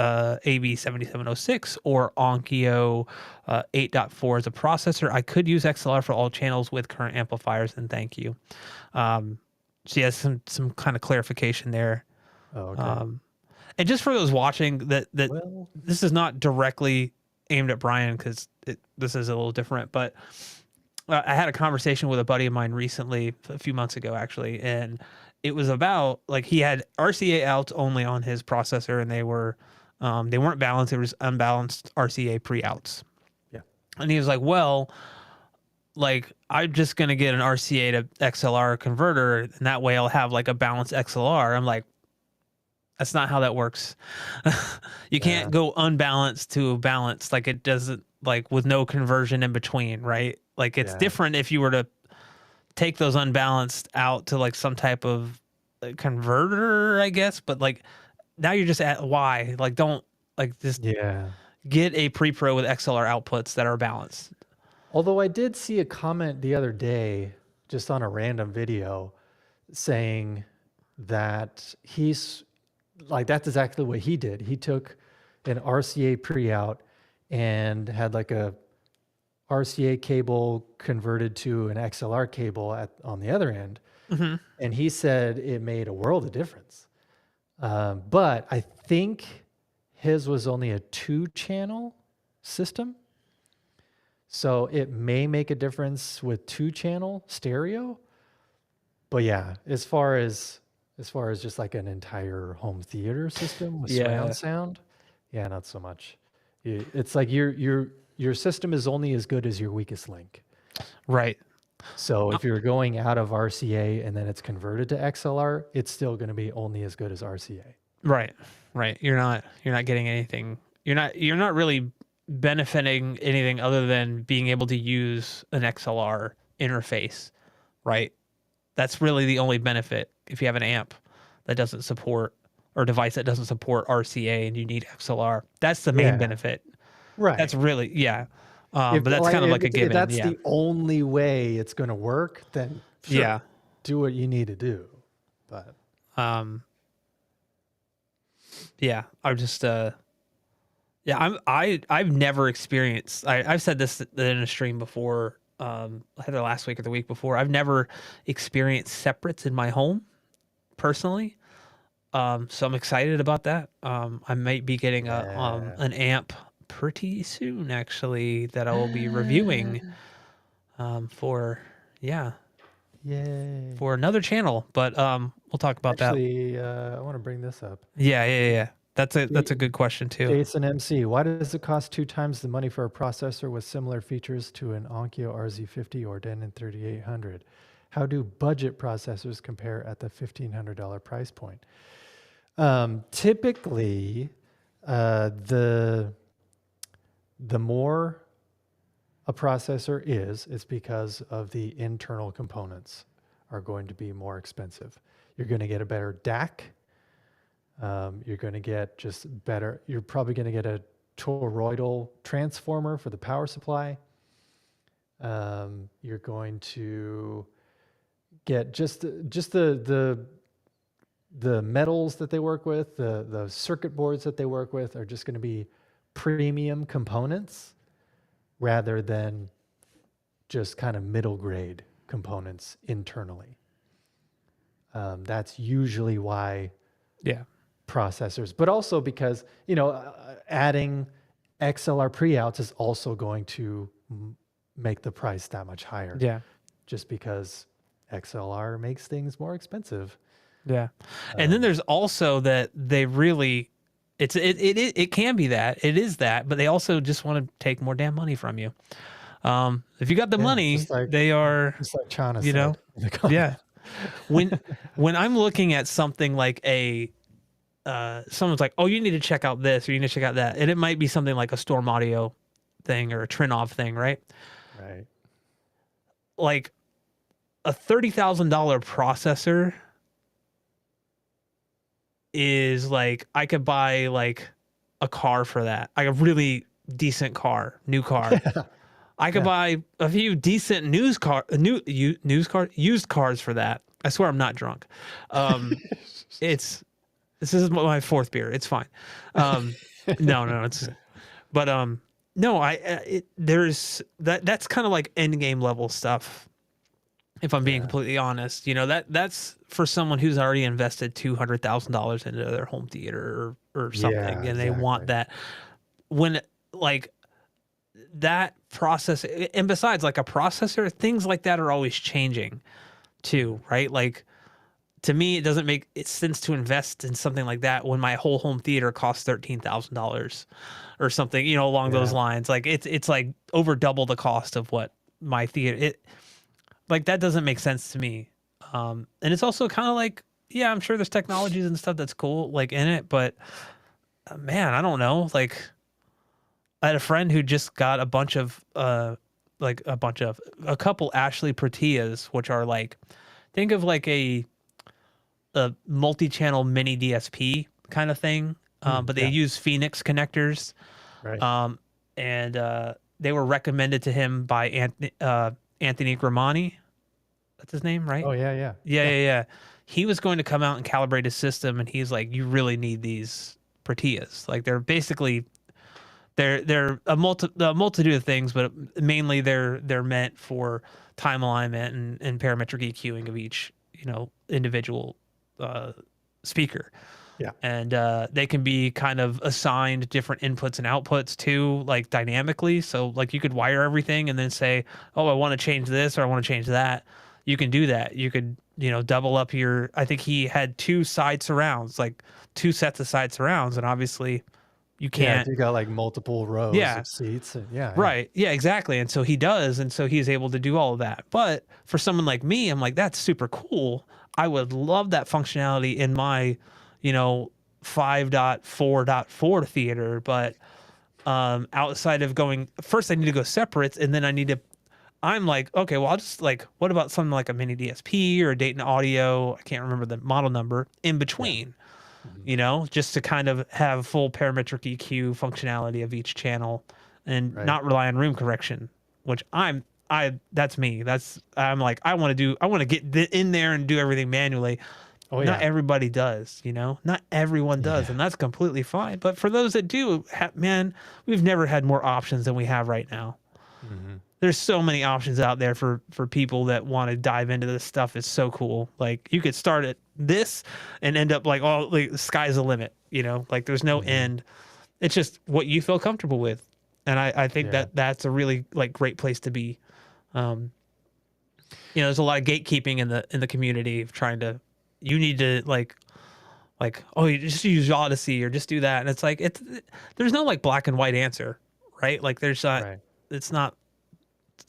AV7706 or Onkyo 8.4 as a processor, I could use XLR for all channels with current amplifiers, and thank you. She has some kind of clarification there. Oh, okay. And just for those watching, that Well, this is not directly aimed at Brian, because this is a little different, but I had a conversation with a buddy of mine recently, a few months ago actually, and it was about like he had RCA outs only on his processor, and they weren't balanced. It was unbalanced RCA pre-outs. Yeah. And he was like, well, like I'm just gonna get an RCA to XLR converter, and that way I'll have like a balanced XLR. I'm like, that's not how that works. You can't go unbalanced to balanced. Like it doesn't, like with no conversion in between, right? Like it's different if you were to take those unbalanced out to like some type of converter, I guess. But like now you're just at why? Like don't like just get a pre-pro with XLR outputs that are balanced. Although I did see a comment the other day, just on a random video, saying that he's like, that's exactly what he did. He took an RCA pre-out and had like a RCA cable converted to an XLR cable on the other end. And he said it made a world of difference. But I think his was only a 2-channel system. So it may make a difference with 2-channel stereo. But yeah, as far as just like an entire home theater system with Yeah. surround sound, yeah, not so much. It's like your system is only as good as your weakest link. Right. So Uh, if you're going out of RCA and then it's converted to XLR, it's still going to be only as good as RCA. Right. Right. You're not getting anything. You're not really benefiting anything other than being able to use an XLR interface, right? That's really the only benefit if you have an amp that doesn't support or device that doesn't support RCA and you need XLR. That's the main Yeah, benefit. That's right. really yeah. If But that's like kind of like a if given. that's Yeah. the only way it's going to work, then Yeah. sure, do what you need to do. But Um yeah. I'm just yeah, I've never experienced I've said this in a stream before, either last week or the week before. I've never experienced separates in my home personally. So I'm excited about that. I might be getting a yeah. an amp pretty soon actually that I will be reviewing for yeah, Yay. for another channel, but we'll talk about that. Actually, I want to bring this up. Yeah. That's a J- good question too. Jason MC, why does it cost 2 times the money for a processor with similar features to an Onkyo RZ50 or Denon 3800? How do budget processors compare at the $1,500 price point? Typically, the more a processor is, it's because of the internal components are going to be more expensive. You're going to get a better DAC. You're going to get just better. You're probably going to get a toroidal transformer for the power supply. You're going to get just the metals that they work with, the circuit boards that they work with are just going to be premium components rather than just kind of middle grade components internally. That's usually why Yeah. processors, but also because, adding XLR pre-outs is also going to make the price that much higher Yeah. just because XLR makes things more expensive. Yeah. And then there's also that they really it can be that. It is that, but they also just want to take more damn money from you. If you got the Yeah, money, they are, just like Chana you know, said in the yeah. comment. When I'm looking at something like someone's like, "Oh, you need to check out this or you need to check out that." And it might be something like a Storm Audio thing or a Trinov thing, right? Right. Like a $30,000 processor is like I could buy like a car for that. Like a really decent car, new car. I could Yeah. buy a few decent used cars for that. I swear I'm not drunk. It's this is my fourth beer. It's fine. No, it's but no, there's that's kind of like end game level stuff. If I'm being Yeah. completely honest, that's for someone who's already invested $200,000 into their home theater or Yeah, something, and they want exactly. that when like that process. And besides, like a processor, things like that are always changing too, right? Like to me, it doesn't make sense to invest in something like that when my whole home theater costs $13,000 or something, along those Yeah. lines. Like it's like over double the cost of what my theater. Like that doesn't make sense to me. And it's also kind of like, yeah, I'm sure there's technologies and stuff that's cool like in it, but man, I don't know. Like I had a friend who just got a couple Ashley Proteas, which are like, think of like a multi-channel mini DSP kind of thing. But they Yeah. use Phoenix connectors. Right. And they were recommended to him by Anthony Gramani. That's his name, right? Oh yeah, yeah. Yeah. He was going to come out and calibrate his system, and he's like, "You really need these Proteas. Like they're basically they're a multitude of things, but mainly they're meant for time alignment and parametric EQing of each individual speaker." Yeah. And they can be kind of assigned different inputs and outputs too, like dynamically. So like you could wire everything and then say, oh, I want to change this or I want to change that. You can do that. You could, double up your, I think he had two side surrounds, like two sets of side surrounds. And obviously you Yeah, can't. you got like multiple rows Yeah. of seats. And yeah. Right. Yeah, exactly. And so he does. And so he's able to do all of that. But for someone like me, I'm like, that's super cool. I would love that functionality in my, 5.4.4 theater. But outside of going, first I need to go separate. And then I'm like, okay, well, I'll just like, what about something like a mini DSP or a Dayton Audio? I can't remember the model number in between. Just to kind of have full parametric EQ functionality of each channel and not rely on room correction, which that's me. I'm like, I want to get in there and do everything manually. Oh, Not yeah. everybody does, not everyone does. And that's completely fine. But for those that do, man, we've never had more options than we have right now. There's so many options out there for people that want to dive into this stuff. It's so cool. Like you could start at this and end up like, oh, like the sky's the limit, like there's no end. It's just what you feel comfortable with. And I think that's a really like great place to be. There's a lot of gatekeeping in the community of trying to, you need to like, oh, you just use Odyssey or just do that. And it's like, there's no like black and white answer, right? Like there's not, it's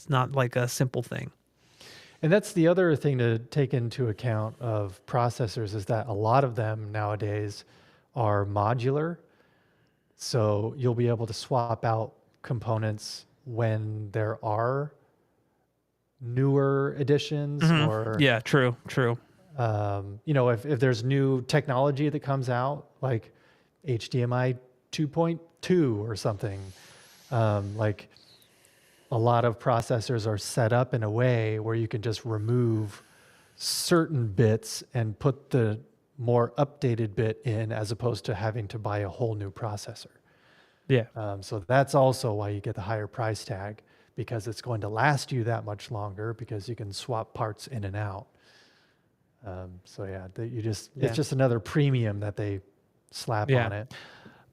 not like a simple thing. And that's the other thing to take into account of processors is that a lot of them nowadays are modular. So you'll be able to swap out components when there are newer additions or yeah, true. if there's new technology that comes out like HDMI 2.2 or something, like a lot of processors are set up in a way where you can just remove certain bits and put the more updated bit in as opposed to having to buy a whole new processor. Yeah. So that's also why you get the higher price tag, because it's going to last you that much longer because you can swap parts in and out. It's just another premium that they slap on it.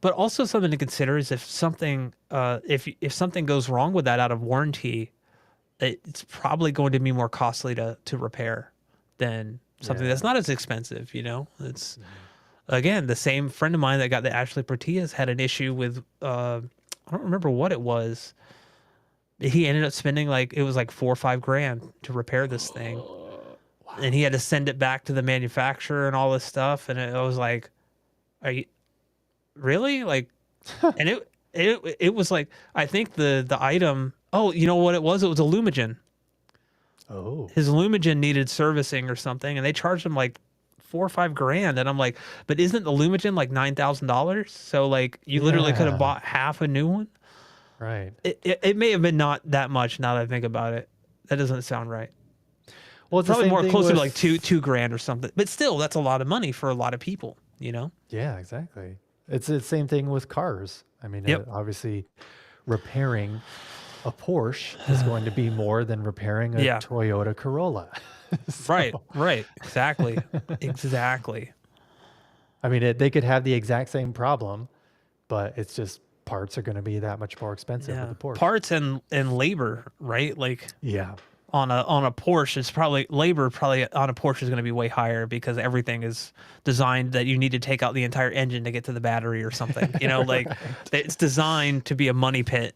But also something to consider is if something goes wrong with that out of warranty, it's probably going to be more costly to repair than something that's not as expensive. It's again the same friend of mine that got the Ashley Portillas had an issue with I don't remember what it was. He ended up spending it was like $4 or $5 grand to repair this thing. Wow. And he had to send it back to the manufacturer and all this stuff. And I was like, are you really and it was like, I think the item, oh, you know what it was? It was a Lumigen. Oh, his Lumigen needed servicing or something. And they charged him like $4 or $5 grand. And I'm like, but isn't the Lumigen like $9,000? So you literally could have bought half a new one. Right. It may have been not that much now that I think about it. That doesn't sound right. Well, it's probably more closer to like $2 grand or something. But still, that's a lot of money for a lot of people, Yeah, exactly. It's the same thing with cars. I mean, obviously repairing a Porsche is going to be more than repairing a Toyota Corolla. Right. Exactly. Exactly. I mean, they could have the exact same problem, but it's just parts are going to be that much more expensive with the Porsche. Parts and labor, right? On a Porsche, it's probably labor on a Porsche is going to be way higher because everything is designed that you need to take out the entire engine to get to the battery or something. It's designed to be a money pit.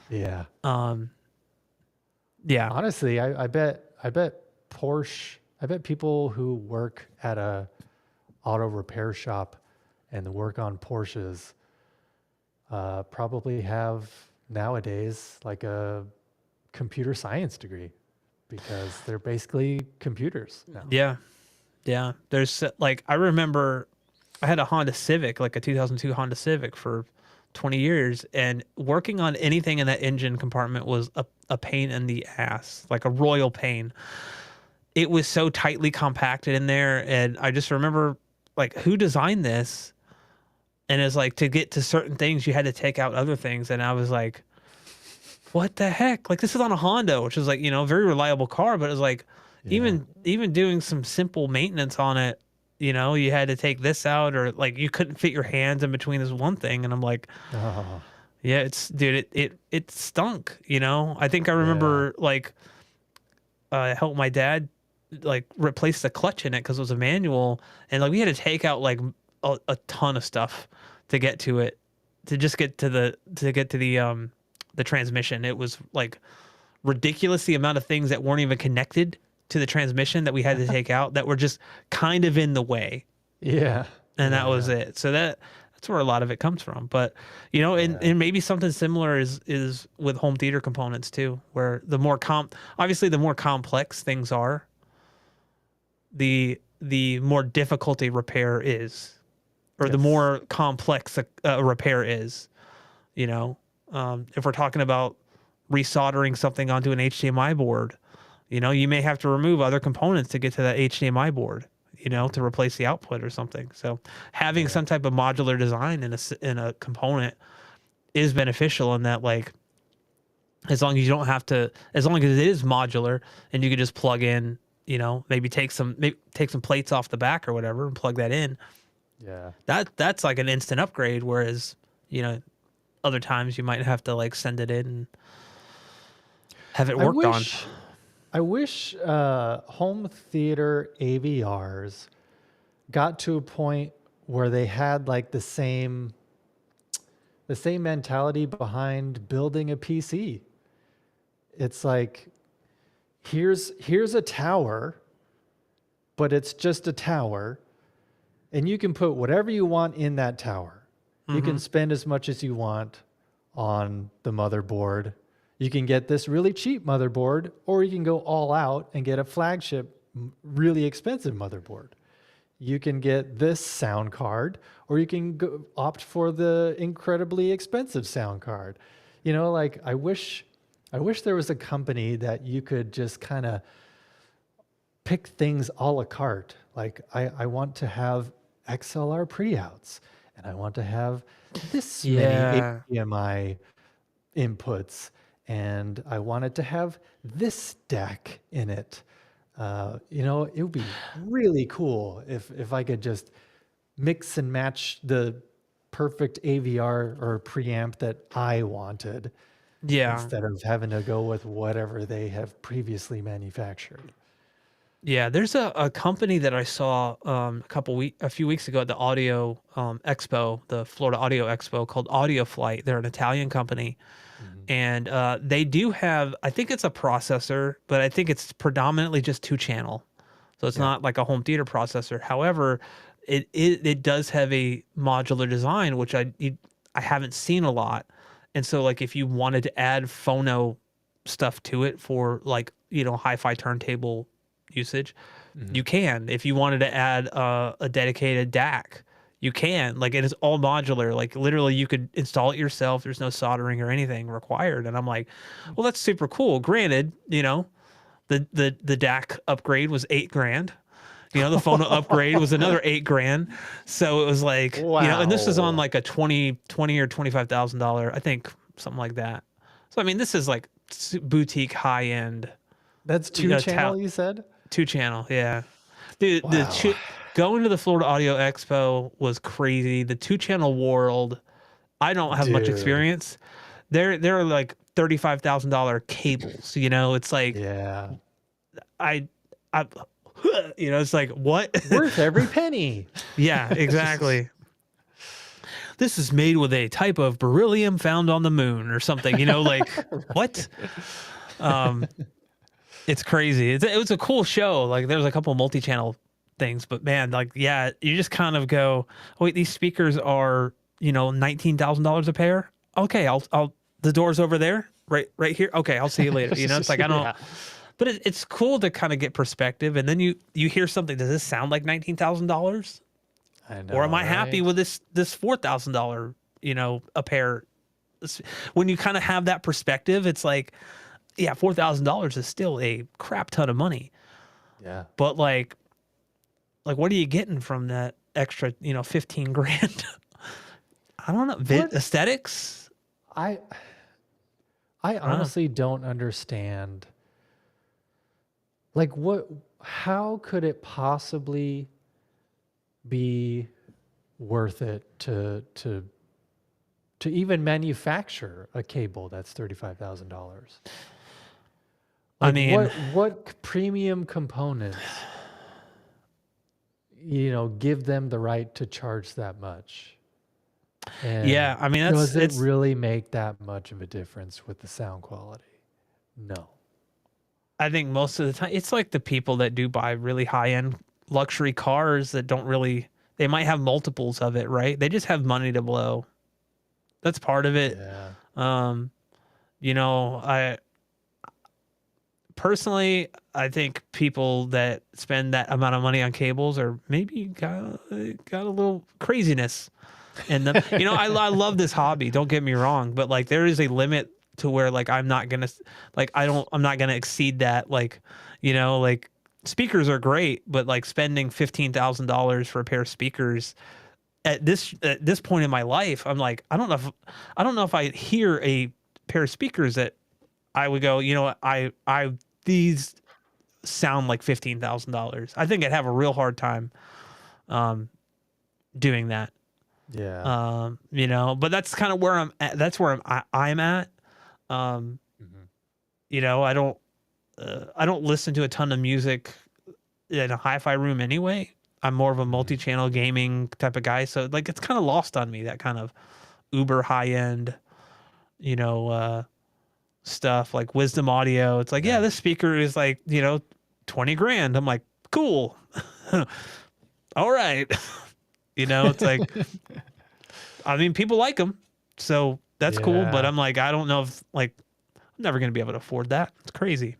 Yeah. Yeah. Honestly, I bet Porsche. I bet people who work at a auto repair shop and work on Porsches probably have nowadays like a computer science degree because they're basically computers now. Yeah. There's I remember I had a Honda Civic, like a 2002 Honda Civic for 20 years, and working on anything in that engine compartment was a pain in the ass, like a royal pain. It was so tightly compacted in there, and I just remember who designed this? And it's to get to certain things you had to take out other things, and I was like, what the heck? This is on a Honda, which is a very reliable car, but it was even doing some simple maintenance on it, You know, you had to take this out, or like you couldn't fit your hands in between this one thing. And I'm like, Oh, yeah, dude, it stunk. You know, I think I yeah. remember like help my dad like replace the clutch in it because it was a manual, and like we had to take out like a ton of stuff to get to it, to just get to the transmission. It was like ridiculous the amount of things that weren't even connected to the transmission that we had to take out that were just kind of in the way, Yeah. and that Yeah. was Yeah. it. So that's where a lot of it comes from. But you know, Yeah. and maybe something similar is with home theater components too, where the more obviously the more complex things are, the more difficult a repair is, or the Yes. more complex a repair is. You know, if we're talking about resoldering something onto an HDMI board, you know, you may have to remove other components to get to that HDMI board, you know, to replace the output or something. So having Yeah. some type of modular design in a component is beneficial in that, like, as long as you don't have to, as long as it is modular and you can just plug in, you know, maybe take some plates off the back or whatever and plug that in. Yeah. That's like an instant upgrade. Whereas, you know, other times you might have to like send it in and have it I worked on. wish I wish home theater AVRs got to a point where they had like the same mentality behind building a PC. It's like here's a tower, but it's just a tower, and you can put whatever you want in that tower. You can Mm-hmm. spend as much as you want on the motherboard. You can get this really cheap motherboard, or you can go all out and get a flagship, really expensive motherboard. You can get this sound card, or you can opt for the incredibly expensive sound card. You know, like I wish there was a company that you could just kind of pick things a la carte. Like I want to have XLR pre-outs, and I want to have this many Yeah. HDMI inputs, and I want it to have this DAC in it. You know, it would be really cool if I could just mix and match the perfect AVR or preamp that I wanted Yeah. instead of having to go with whatever they have previously manufactured. Yeah, there's a company that I saw a few weeks ago at the Audio Expo, the Florida Audio Expo, called Audio Flight. They're an Italian company, Mhm. and they do have, I think it's a processor, but I think it's predominantly just two channel, so it's Yeah. not like a home theater processor. However, it does have a modular design, which I haven't seen a lot, and so like if you wanted to add phono stuff to it for like, you know, hi-fi turntable usage, Mhm. you can. If you wanted to add a dedicated DAC, you can. Like it is all modular. Like literally, you could install it yourself. There's no soldering or anything required. And I'm like, well, that's super cool. Granted, you know, the DAC upgrade was $8,000. You know, the phone upgrade was another 8,000. So it was like, you know, and this is on Wow. like a 20 or $25,000, I think, something like that. So I mean, this is like boutique high end, That's two channel, you said? two channel. Yeah. Dude, Wow. going to the Florida Audio Expo was crazy. The two channel world, I don't have much Dude. experience. They're like $35,000 cables. You know, it's like Yeah. I, I, you know, it's like what? Worth every penny. Yeah, exactly. This is made with a type of beryllium found on the moon or something. You know, like what? Um, it's crazy. It was a cool show. Like there's a couple multi-channel things, but man, like yeah, you just kind of go, oh, wait, these speakers are, you know, $19,000 a pair. Okay, I'll the door's over there, right here. Okay, I'll see you later. You know, it's like I don't. Yeah. But it's cool to kind of get perspective, and then you hear something. Does this sound like $19,000, I or am know, I happy right? with this $4,000? You know, a pair. When you kind of have that perspective, it's like, yeah, $4,000 is still a crap ton of money. Yeah. But like what are you getting from that extra, you know, 15 grand? I don't know. What Aesthetics? I I I don't know. honestly don't understand. Like how could it possibly be worth it to even manufacture a cable that's $35,000? I Like mean, what premium components, give them the right to charge that much? yeah, And I mean does it it's really make that much of a difference with the sound quality? No. I think most of the time it's like the people that do buy really high-end luxury cars that don't really they might have multiples of it, right? They just have money to blow. That's part of it. Yeah. Um, I personally I think people that spend that amount of money on cables are maybe got a little craziness in them. I love this hobby, don't get me wrong, but like there is a limit to where like I'm not gonna I'm not gonna exceed that. Like, like speakers are great, but like spending $15,000 for a pair of speakers at this point in my life, I'm like, I don't know if I hear a pair of speakers that I would go, what, I these sound like $15,000. I think I'd have a real hard time doing that. Yeah. But that's kind of where I'm at. That's where I'm at. Um, Mhm. I don't listen to a ton of music in a hi-fi room anyway. I'm more of a Mhm. multi-channel gaming type of guy, so like it's kind of lost on me, that kind of uber high-end, you know, uh, stuff like Wisdom Audio. It's like, yeah, Yeah. this speaker is like, 20 grand. I'm like, cool. All right. It's like, I mean, people like them, so that's cool. But Yeah. I'm like, I don't know if like I'm never gonna be able to afford that. It's crazy.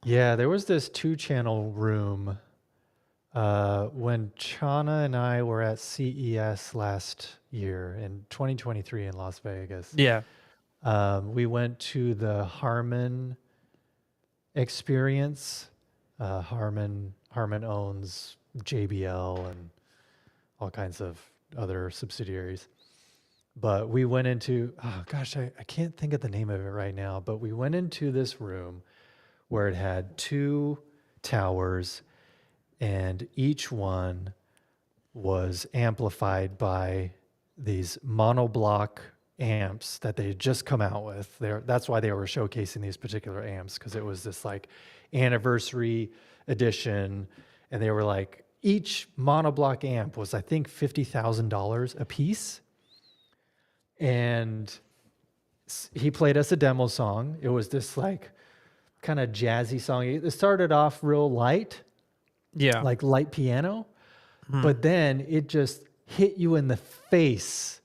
Yeah, there was this 2-channel room when Chana and I were at CES last year in 2023 in Las Vegas. Yeah. We went to the Harman experience. Harman owns JBL and all kinds of other subsidiaries. But we went into, oh gosh, I can't think of the name of it right now, but we went into this room where it had 2 towers, and each one was amplified by these monoblock amps that they had just come out with. That's why they were showcasing these particular amps, because it was this like anniversary edition, and they were like, each monoblock amp was I think $50,000 a piece. And he played us a demo song. It was this like kind of jazzy song. It started off real light, Yeah. like light piano, Hmm. but then it just hit you in the face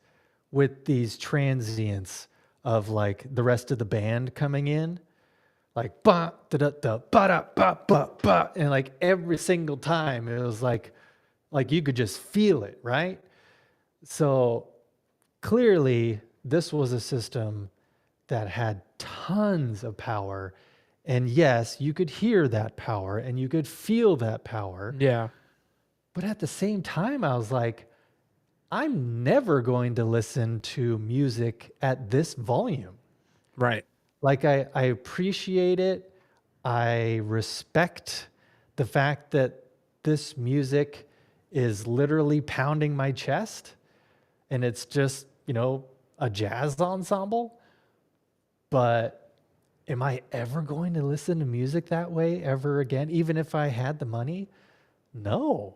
with these transients of like the rest of the band coming in, like ba da da da ba da ba ba ba, and like every single time it was like you could just feel it, right? So clearly this was a system that had tons of power. And yes, you could hear that power and you could feel that power. Yeah. But at the same time, I was like, I'm never going to listen to music at this volume. Right. Like, I appreciate it. I respect the fact that this music is literally pounding my chest and it's just, a jazz ensemble. But am I ever going to listen to music that way ever again, even if I had the money? No.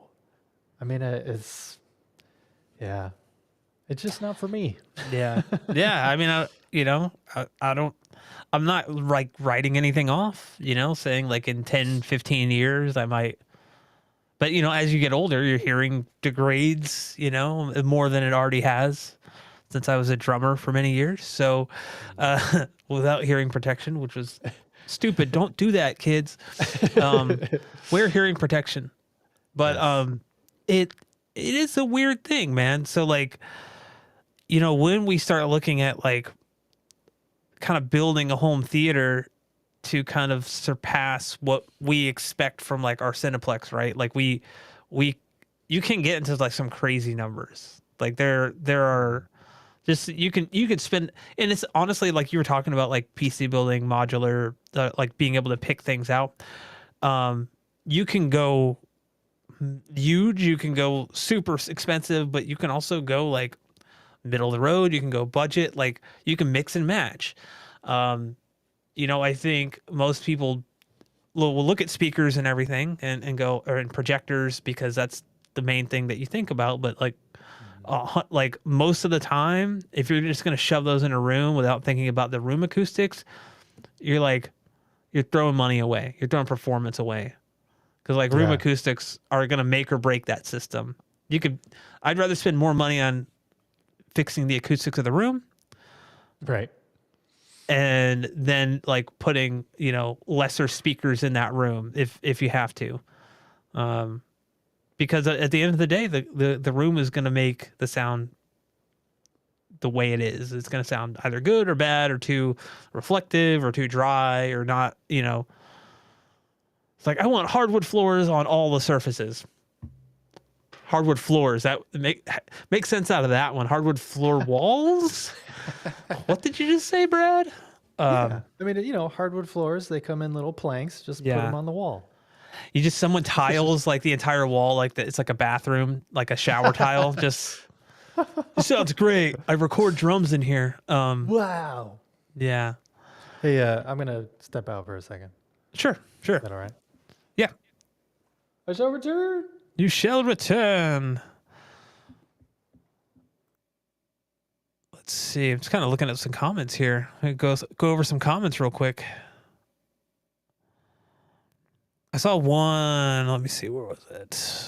I mean, yeah, it's just not for me. Yeah. Yeah. I mean, I don't, I'm not like writing anything off, saying like in 10, 15 years, I might, but as you get older, your hearing degrades, more than it already has since I was a drummer for many years. So, without hearing protection, which was stupid. Don't do that, kids. Wear hearing protection. But, Yes. it is a weird thing, man. So like, when we start looking at like kind of building a home theater to kind of surpass what we expect from like our Cineplex, right? Like you can get into like some crazy numbers. Like there are just you could spend, and it's honestly like you were talking about like PC building, modular, like being able to pick things out. You can go huge. You can go super expensive, but you can also go like middle of the road. You can go budget. Like you can mix and match. I think most people will look at speakers and everything and go, or in projectors, because that's the main thing that you think about. But like most of the time, if you're just going to shove those in a room without thinking about the room acoustics, you're throwing money away. You're throwing performance away. Because like room acoustics are going to make or break that system. I'd rather spend more money on fixing the acoustics of the room. Right. And then like putting, lesser speakers in that room if you have to. Because at the end of the day, the room is going to make the sound the way it is. It's going to sound either good or bad, or too reflective, or too dry, or not, It's like, I want hardwood floors on all the surfaces. Hardwood floors, that make sense out of that one. Hardwood floor walls? What did you just say, Brad? Yeah. I mean, hardwood floors, they come in little planks. Just put them on the wall. Someone tiles like the entire wall, like it's like a bathroom, like a shower tile. Just, it sounds great. I record drums in here. Wow. Yeah. Hey, I'm going to step out for a second. Sure. Is that all right? Yeah. I shall return. You shall return. Let's see. I'm just kind of looking at some comments here. I go over some comments real quick. I saw one. Let me see. Where was it?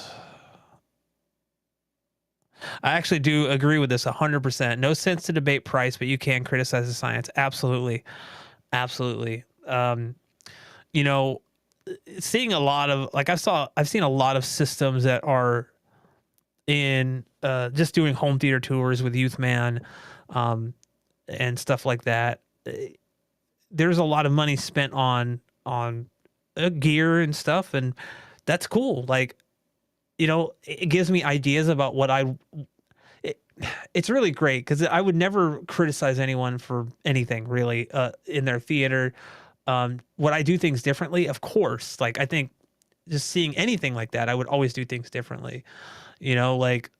I actually do agree with this 100%. No sense to debate price, but you can criticize the science. Absolutely. Absolutely. Seeing a lot of, like I've seen a lot of systems that are in just doing home theater tours with Youth Man and stuff like that. There's a lot of money spent on gear and stuff, and that's cool. Like, it gives me ideas about what it's really great, because I would never criticize anyone for anything really in their theater. Would I do things differently? Of course. Like, I think just seeing anything like that, I would always do things differently. Like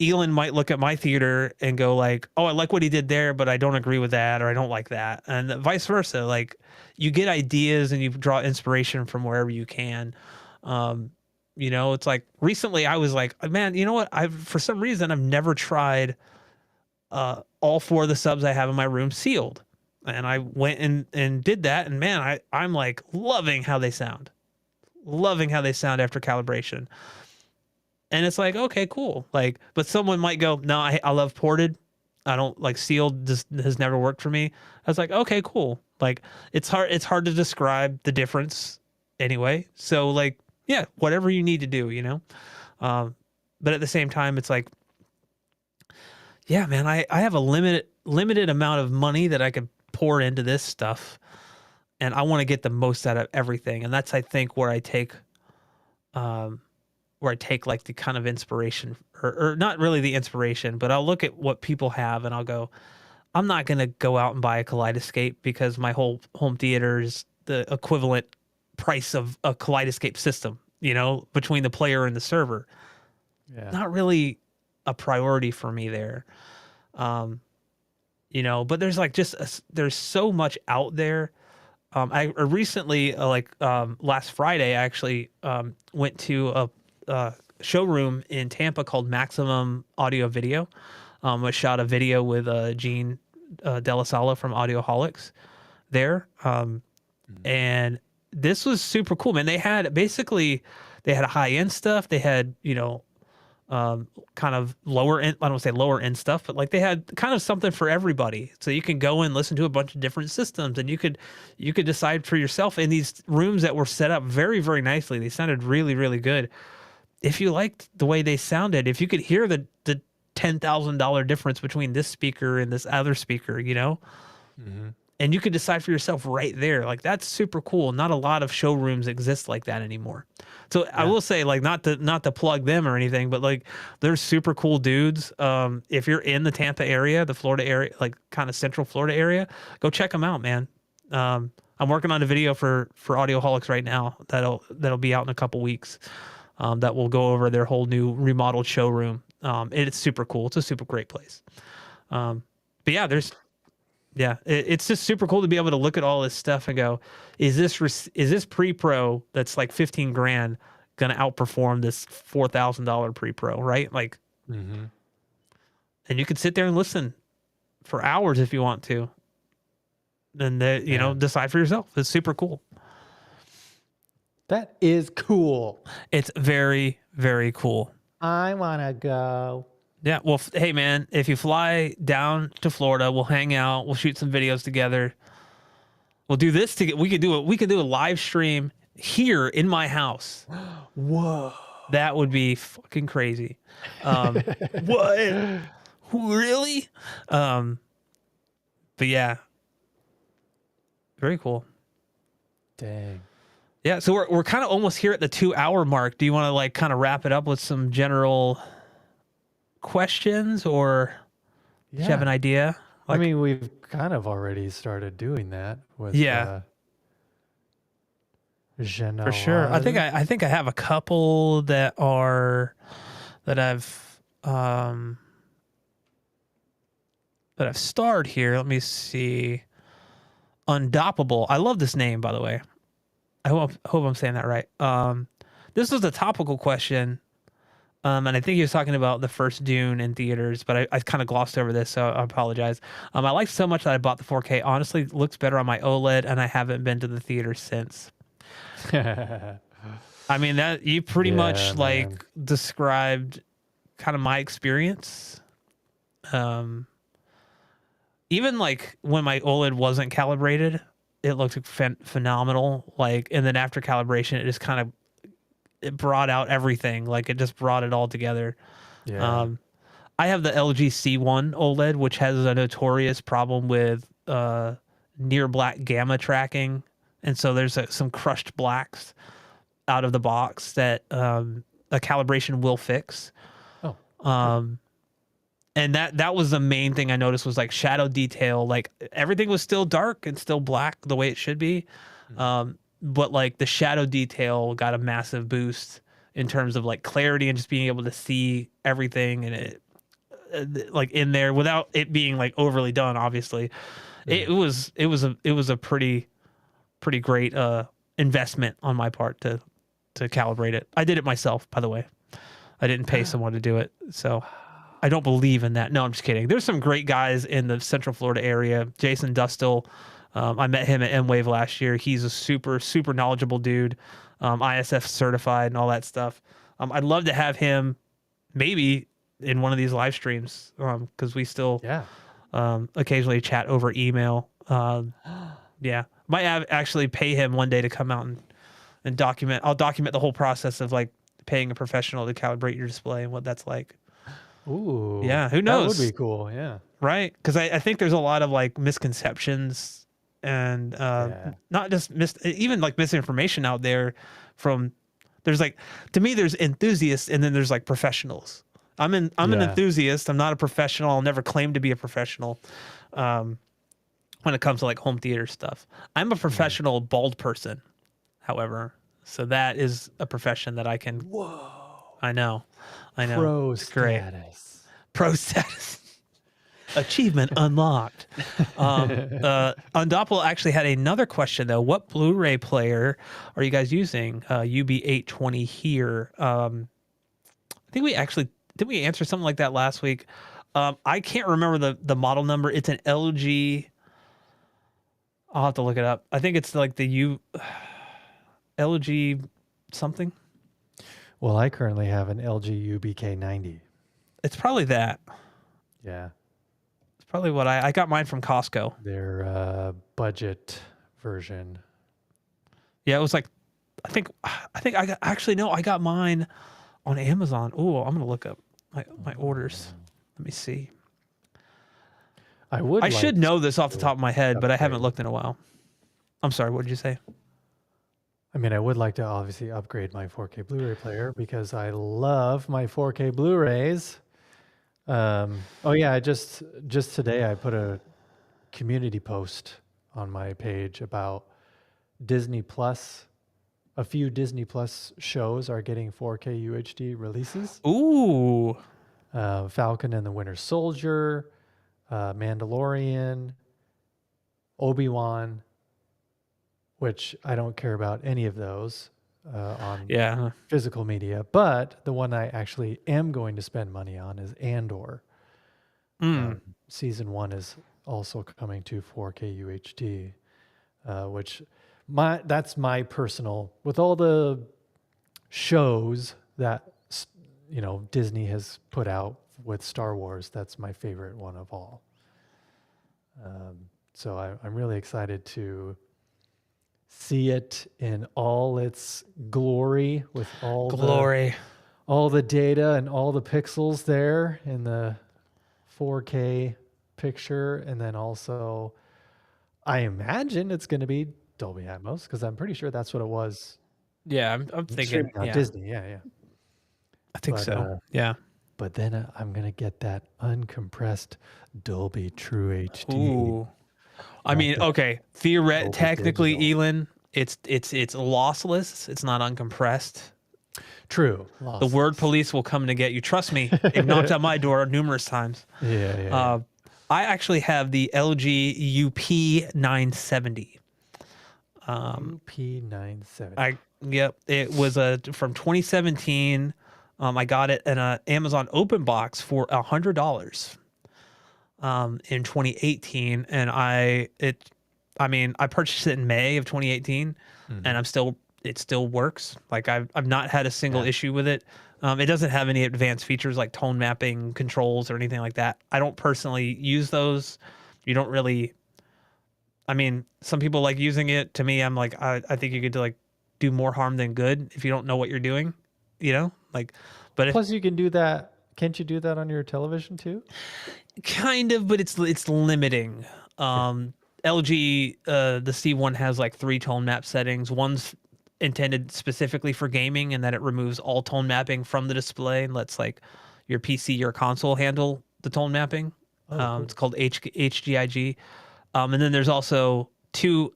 Ealan might look at my theater and go like, oh, I like what he did there, but I don't agree with that, or I don't like that. And vice versa. Like, you get ideas and you draw inspiration from wherever you can. It's like recently I was like, man, you know what? For some reason, I've never tried all 4 of the subs I have in my room sealed. And I went and did that. And man, I'm like loving how they sound. Loving how they sound after calibration. And it's like, okay, cool. Like, but someone might go, no, I love ported. I don't like sealed. Just has never worked for me. I was like, okay, cool. Like, it's hard to describe the difference anyway. So like, yeah, whatever you need to do, but at the same time, it's like, yeah, man, I have a limited amount of money that I could pour into this stuff, and I want to get the most out of everything. And that's, I think, where I take like the kind of inspiration, or not really the inspiration, but I'll look at what people have and I'll go, I'm not going to go out and buy a Kaleidoscape, because my whole home theater is the equivalent price of a Kaleidoscape system, between the player and the server. Yeah. Not really a priority for me there. But there's like there's so much out there. I recently, last Friday, I actually went to a showroom in Tampa called Maximum Audio Video. I shot a video with Gene Della Sala from Audioholics there. And this was super cool, man. They had high-end stuff. They had, kind of lower end, I don't say lower end stuff, but like they had kind of something for everybody. So you can go and listen to a bunch of different systems, and you could decide for yourself in these rooms that were set up very, very nicely. They sounded really, really good. If you liked the way they sounded, if you could hear the $10,000 difference between this speaker and this other speaker, and you could decide for yourself right there. Like, that's super cool. Not a lot of showrooms exist like that anymore. So yeah. I will say, like, not to plug them or anything, but like, they're super cool dudes. If you're in the Tampa area, the Florida area, like kind of central Florida area, go check them out, man. I'm working on a video for Audioholics right now that'll be out in a couple weeks. that will go over their whole new remodeled showroom. It's super cool. It's a super great place. But yeah, it's just super cool to be able to look at all this stuff and go, is this pre-pro that's like 15 grand going to outperform this $4,000 pre-pro, right? Like, Mm-hmm. and you could sit there and listen for hours if you want to. And decide for yourself. It's super cool. That is cool. It's very, very cool. I want to go. Yeah. Well, hey man, if you fly down to Florida, we'll hang out. We'll shoot some videos together. We'll do this we could do a live stream here in my house. Whoa. That would be fucking crazy. What? Really? But yeah. Very cool. Dang. Yeah, so we're kind of almost here at the 2-hour mark. Do you want to like kind of wrap it up with some general questions, or do you have an idea? I mean, we've kind of already started doing that with for sure. I think I have a couple that I've starred here. Let me see. Undoppable. I love this name, by the way. I hope I'm saying that right. This was a topical question, and I think he was talking about the first Dune in theaters, but I kind of glossed over this, so I apologize. I liked so much that I bought the 4K. Honestly, it looks better on my OLED, and I haven't been to the theater since. I mean, that you pretty much like described kind of my experience. Even like when my OLED wasn't calibrated, it looked phenomenal. Like, and then after calibration, it just kind of it brought out everything. Like, it just brought it all together. Yeah. I have the LG C1 OLED, which has a notorious problem with near black gamma tracking, and so there's some crushed blacks out of the box that a calibration will fix. Oh. And that was the main thing I noticed was like shadow detail. Like everything was still dark and still black the way it should be. But like the shadow detail got a massive boost in terms of like clarity and just being able to see everything and it like in there without it being like overly done. Obviously, it was a pretty great investment on my part to calibrate it. I did it myself, by the way. I didn't pay someone to do it, so I don't believe in that. No, I'm just kidding. There's some great guys in the Central Florida area. Jason Dustil, I met him at M-Wave last year. He's a super knowledgeable dude, ISF certified and all that stuff. I'd love to have him maybe in one of these live streams because we still occasionally chat over email. Yeah, might actually pay him one day to come out and document. I'll document the whole process of like paying a professional to calibrate your display and what that's like. Ooh. Yeah, who knows? That would be cool, yeah. Right? Because I think there's a lot of like misconceptions and not just even like misinformation out there from there's like to me there's enthusiasts and then there's like professionals. I'm an enthusiast. I'm not a professional. I'll never claim to be a professional when it comes to like home theater stuff. I'm a professional bald person, however. So that is a profession that I can. Whoa. I know. Pro it's great. status. Pro status. Achievement unlocked. Undoppel actually had another question though. What Blu-ray player are you guys using? UB820 here. I think did we answer something like that last week? I can't remember the model number. It's an LG. I'll have to look it up. I think it's like the LG something. Well, I currently have an LG UBK90. It's probably that. Yeah. It's probably what I got mine from Costco. Their budget version. Yeah, it was like, I think I got mine on Amazon. Oh, I'm going to look up my orders. Let me see. I should know this off the top of my head, but I haven't looked in a while. I'm sorry, what did you say? I mean, I would like to obviously upgrade my 4K Blu-ray player because I love my 4K Blu-rays. Oh yeah, just today I put a community post on my page about Disney Plus a few Disney Plus shows are getting 4K UHD releases. Ooh. Falcon and the Winter Soldier, Mandalorian, Obi-Wan, which I don't care about any of those on Yeah. physical media, but the one I actually am going to spend money on is Andor. Mm. Season 1 is also coming to 4K UHD, which that's my personal, with all the shows that Disney has put out with Star Wars, that's my favorite one of all. So I'm really excited to see it in all its glory, with all the data and all the pixels there in the 4K picture. And then also I imagine it's going to be Dolby Atmos, because I'm pretty sure that's what it was Yeah, I'm thinking. streaming on Yeah, Disney. Yeah. I think But, so. Yeah. But then I'm going to get that uncompressed Dolby True HD. Ooh. I mean, the okay. Dolby Technically, Digital. Ealan, it's lossless. It's not uncompressed. True. The word police will come to get you. Trust me. They've knocked at my door numerous times. Yeah. I actually have the LG UP 970. UP 970. Yep. It was from 2017. I got it in a Amazon open box for $100 in 2018, and I purchased it in May of 2018, and it still works. Like I've not had a single issue with it. It doesn't have any advanced features like tone mapping controls or anything like that. I don't personally use those. You don't really. I mean, some people like using it. To me, I'm like, I think you could do more harm than good if you don't know what you're doing. But Plus, you can do that. Can't you do that on your television too? Kind of, but it's limiting. LG, the C1 has 3 tone map settings. One's intended specifically for gaming, and that it removes all tone mapping from the display and lets your PC or console handle the tone mapping. Cool. It's called HGIG. And then there's also 2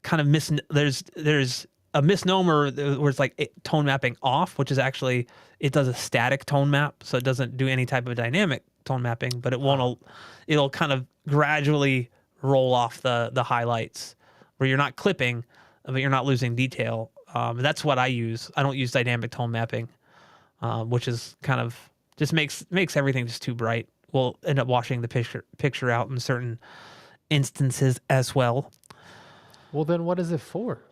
kind of there's a misnomer where it's tone mapping off, which is actually, it does a static tone map, so it doesn't do any type of dynamic tone mapping, but it'll kind of gradually roll off the highlights where you're not clipping, but you're not losing detail. That's what I use. I don't use dynamic tone mapping, which is kind of just makes everything just too bright. We'll end up washing the picture out in certain instances as well. Well, then what is it for?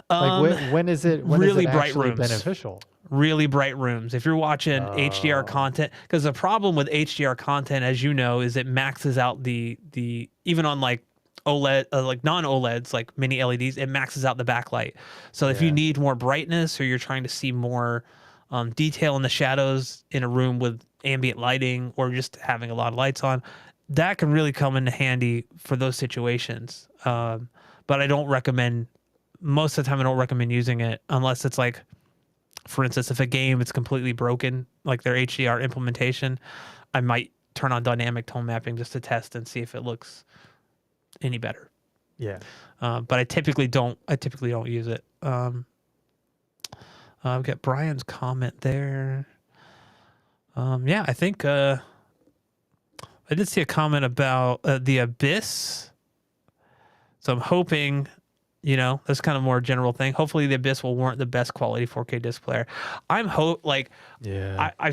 When is it really bright bright rooms beneficial? Really bright rooms. If you're watching HDR content, because the problem with HDR content, as you know, is it maxes out the even on OLED, non-OLEDs, like mini LEDs, it maxes out the backlight. So if you need more brightness, or you're trying to see more detail in the shadows in a room with ambient lighting, or just having a lot of lights on, that can really come in handy for those situations. But I don't recommend, most of the time I don't recommend using it unless it's for instance, if a game is completely broken, like their HDR implementation, I might turn on dynamic tone mapping just to test and see if it looks any better. Yeah. But I typically don't use it. I've got Brian's comment there. I think I did see a comment about the Abyss. So I'm hoping, that's kind of more a general thing. Hopefully the Abyss will warrant the best quality 4K disc player. I've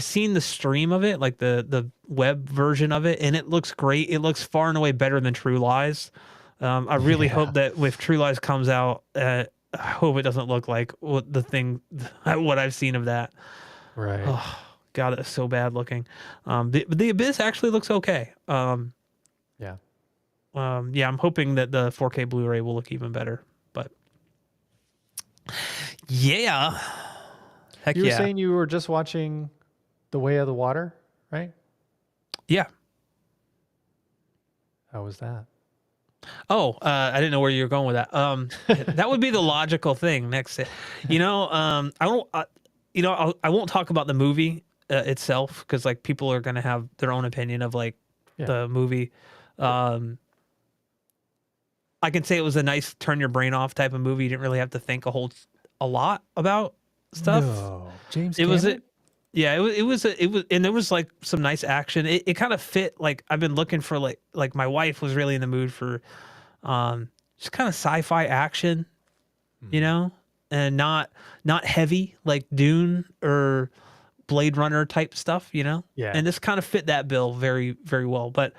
seen the stream of it, the web version of it, and it looks great. It looks far and away better than True Lies. I really hope that if True Lies comes out, I hope it doesn't look like what I've seen of that. Right. Oh, God, it's so bad looking. The Abyss actually looks okay. I'm hoping that the 4K Blu-ray will look even better. But yeah, heck you were yeah. saying you were just watching The Way of the Water, right? Yeah. How was that? Oh, I didn't know where you were going with that. That would be the logical thing next. I won't talk about the movie itself, because people are gonna have their own opinion of the movie. I can say it was a nice turn your brain off type of movie. You didn't really have to think a lot about stuff. No, James It was Cameron. it. Yeah, and there was like some nice action. It kind of fit. Like I've been looking for like my wife was really in the mood for, just kind of sci-fi action, you Mhm. know, and not heavy like Dune or Blade Runner type stuff, you know. Yeah. And this kind of fit that bill very very well. But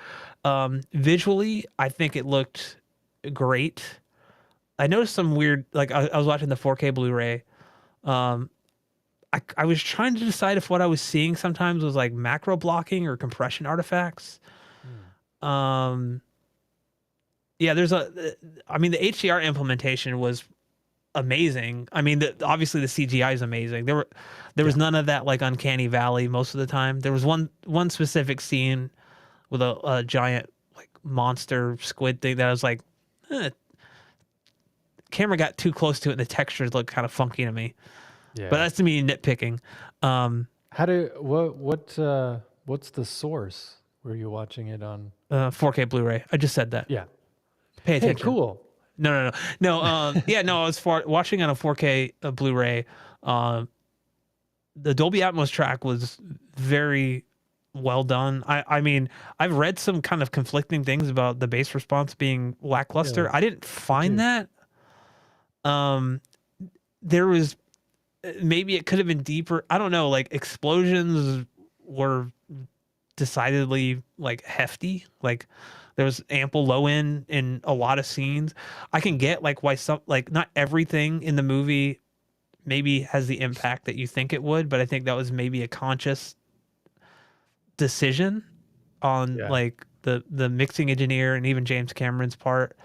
visually, I think it looked great. I noticed some weird like I was watching the 4K Blu-ray. Um, I was trying to decide if what I was seeing sometimes was like macro blocking or compression artifacts. Mm. Um, yeah, I mean, the HDR implementation was amazing. I mean, obviously the CGI is amazing. There was Yeah. none of that like uncanny valley most of the time. There was one specific scene with a giant like monster squid thing that I was like, eh, camera got too close to it and the textures looked kind of funky to me. But Yeah. that's me nitpicking. Um, How do what's the source? Were you watching it on? 4K Blu-ray. I just said that. Yeah. Pay Hey, attention. cool. No. Yeah, no. I was watching on a 4K Blu-ray. Um, the Dolby Atmos track was very well done. I mean, I've read some kind of conflicting things about the bass response being Yeah, lackluster. I didn't me find too. that. Um, there was maybe it could have been deeper. I don't know. Like explosions were decidedly like hefty. Like there was ample low end in a lot of scenes. I can get like why some like not everything in the movie maybe has the impact that you think it would, but I think that was maybe a conscious decision on Yeah. like the mixing engineer and even James Cameron's part.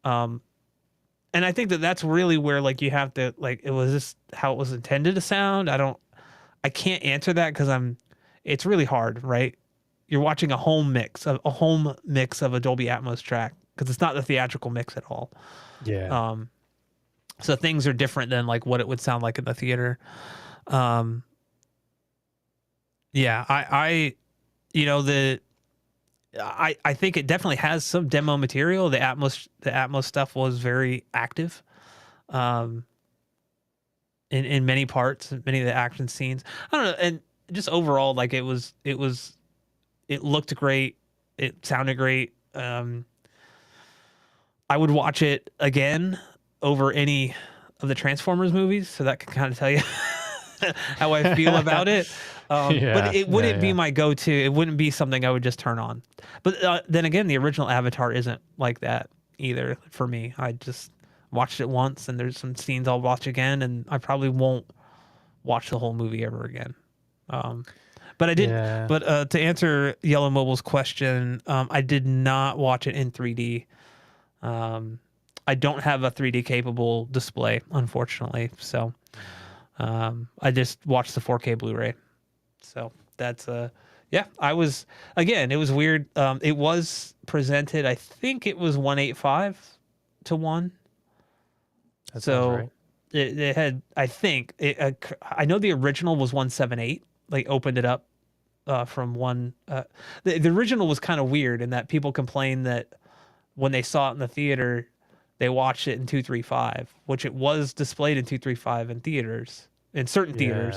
Um and I think that that's really where like you have to like it was this how it was intended to sound. I can't answer that cuz it's really hard, right? You're watching a home mix of a Dolby Atmos track because it's not the theatrical mix at all. Yeah. Um, so things are different than like what it would sound like in the theater. Um, yeah, you know, I think it definitely has some demo material. The Atmos stuff was very active, um, in many parts, many of the action scenes. I don't know, and just overall, like it looked great, it sounded great. I would watch it again over any of the Transformers movies, so that can kind of tell you how I feel about it. But Yeah. it Yeah. wouldn't be Yeah. my go-to. It wouldn't be something I would just turn on. But then again, the original Avatar isn't like that either for me. I just watched it once, and there's some scenes I'll watch again, and I probably won't watch the whole movie ever again. Um, but I did. Yeah. But to answer Yellow Mobile's question, I did not watch it in 3D. Um, I don't have a 3D capable display, unfortunately. So I just watched the 4K Blu-ray. So that's yeah. I was again. It was weird. It was presented. I think it was 185-1. That sounds So right. it had. I think it. I know the original was 178. Like opened it up from one. The original was kind of weird in that people complained that when they saw it in the theater, they watched it in 235, which it was displayed in 235 in theaters, in certain theaters,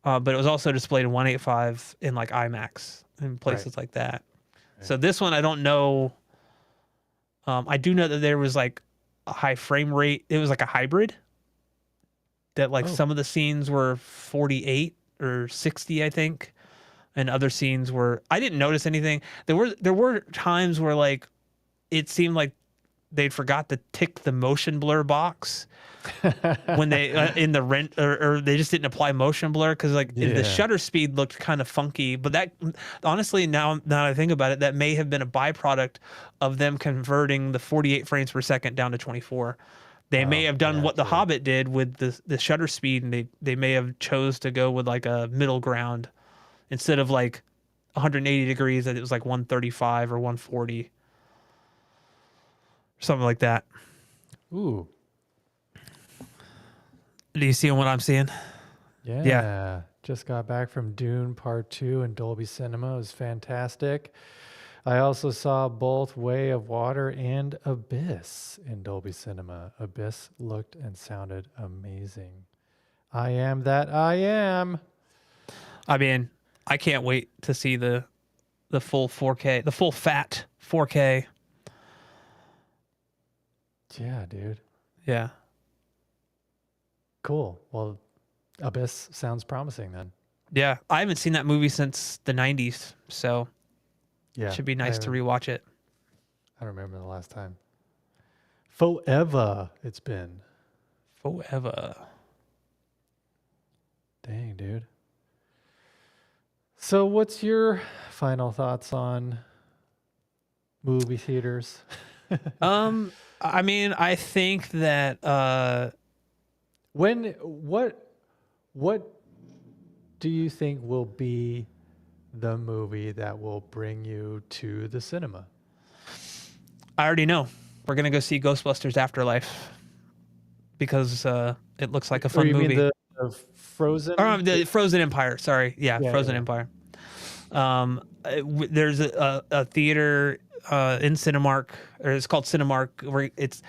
Yeah. but it was also displayed in 185 in like IMAX and Right. places like that. Right. So this one, I don't know. I do know that there was like a high frame rate. It was like a hybrid that like Oh. some of the scenes were 48 or 60, I think, and other scenes were. I didn't notice anything. There were times where like it seemed like they'd forgot to tick the motion blur box when they in the rent or they just didn't apply motion blur because like the Yeah. shutter speed looked kind of funky. But that honestly now that I think about it, that may have been a byproduct of them converting the 48 frames per second down to 24. They may Oh, have done yeah, what the too. Hobbit did with the shutter speed, and they may have chose to go with like a middle ground instead of like 180 degrees that it was like 135 or 140, something like that. Ooh. Do you see what I'm seeing? Yeah. Yeah. Just got back from Dune Part 2 in Dolby Cinema. It was fantastic. I also saw both Way of Water and Abyss in Dolby Cinema. Abyss looked and sounded amazing. I am that I am. I mean, I can't wait to see the full 4K, the full fat 4K. Yeah, dude. Yeah. Cool. Well, Abyss sounds promising then. Yeah. I haven't seen that movie since the 90s, so Yeah. it should be nice to rewatch it. I don't remember the last time. Forever it's been. Forever. Dang, dude. So what's your final thoughts on movie theaters? I mean, I think that what do you think will be the movie that will bring you to the cinema? I already know. We're gonna go see Ghostbusters Afterlife because it looks like a fun you movie. mean the Frozen? The Frozen Empire. Sorry, yeah, Frozen yeah. Empire. There's a theater in Cinemark, or it's called Cinemark, where it's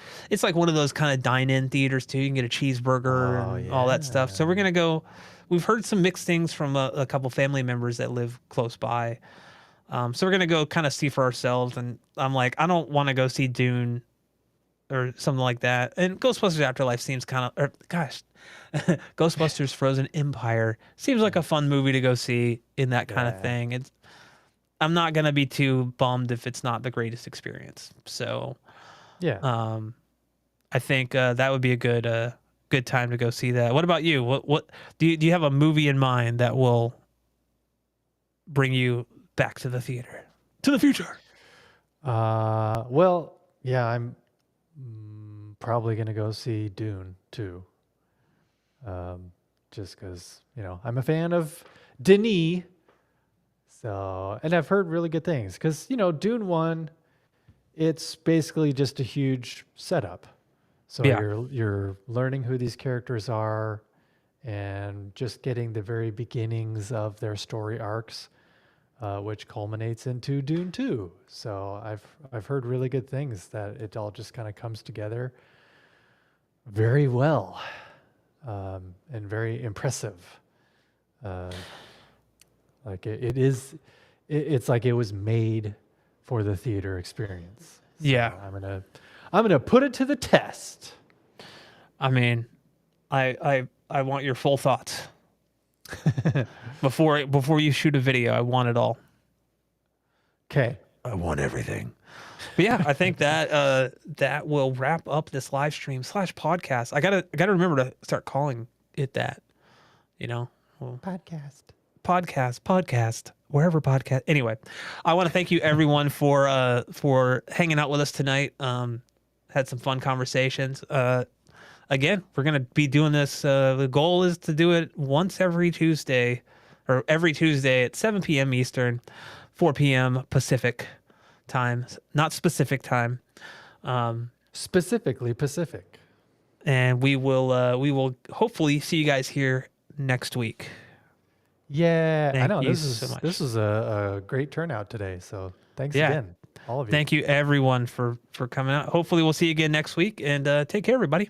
like one of those kind of dine-in theaters too. You can get a cheeseburger and all that stuff. So we're gonna go. We've heard some mixed things from a couple family members that live close by. So we're gonna go kind of see for ourselves. And I'm like, I don't want to go see Dune or something like that. And Ghostbusters Afterlife seems kind of, Ghostbusters Frozen Empire seems like a fun movie to go see in that kind of thing. I'm not gonna be too bummed if it's not the greatest experience. So, Yeah. I think that would be a good time to go see that. What about you? What do you have a movie in mind that will bring you back to the theater, to the future? Well, yeah, I'm probably gonna go see Dune too. Just because I'm a fan of Denis. So, and I've heard really good things because Dune 1, it's basically just a huge setup. So you're learning who these characters are and just getting the very beginnings of their story arcs, which culminates into Dune 2. So I've heard really good things that it all just kind of comes together very well, and very impressive. Like it's like it was made for the theater experience. So Yeah. I'm gonna put it to the test. I mean, I want your full thoughts before you shoot a video. I want it all. Okay. I want everything. But yeah, I think that that will wrap up this live stream / podcast. I gotta remember to start calling it that. Podcast, wherever podcast. Anyway, I want to thank you everyone for hanging out with us tonight. Had some fun conversations. Again, we're gonna be doing this. The goal is to do it once every Tuesday, or every Tuesday at 7 p.m. Eastern, 4 p.m. Pacific time, not specific time. Specifically Pacific. And we will hopefully see you guys here next week. Yeah, Thank I know you this so is much. this is a great turnout today. So thanks again, all of you. Thank you everyone for coming out. Hopefully we'll see you again next week, and take care, everybody.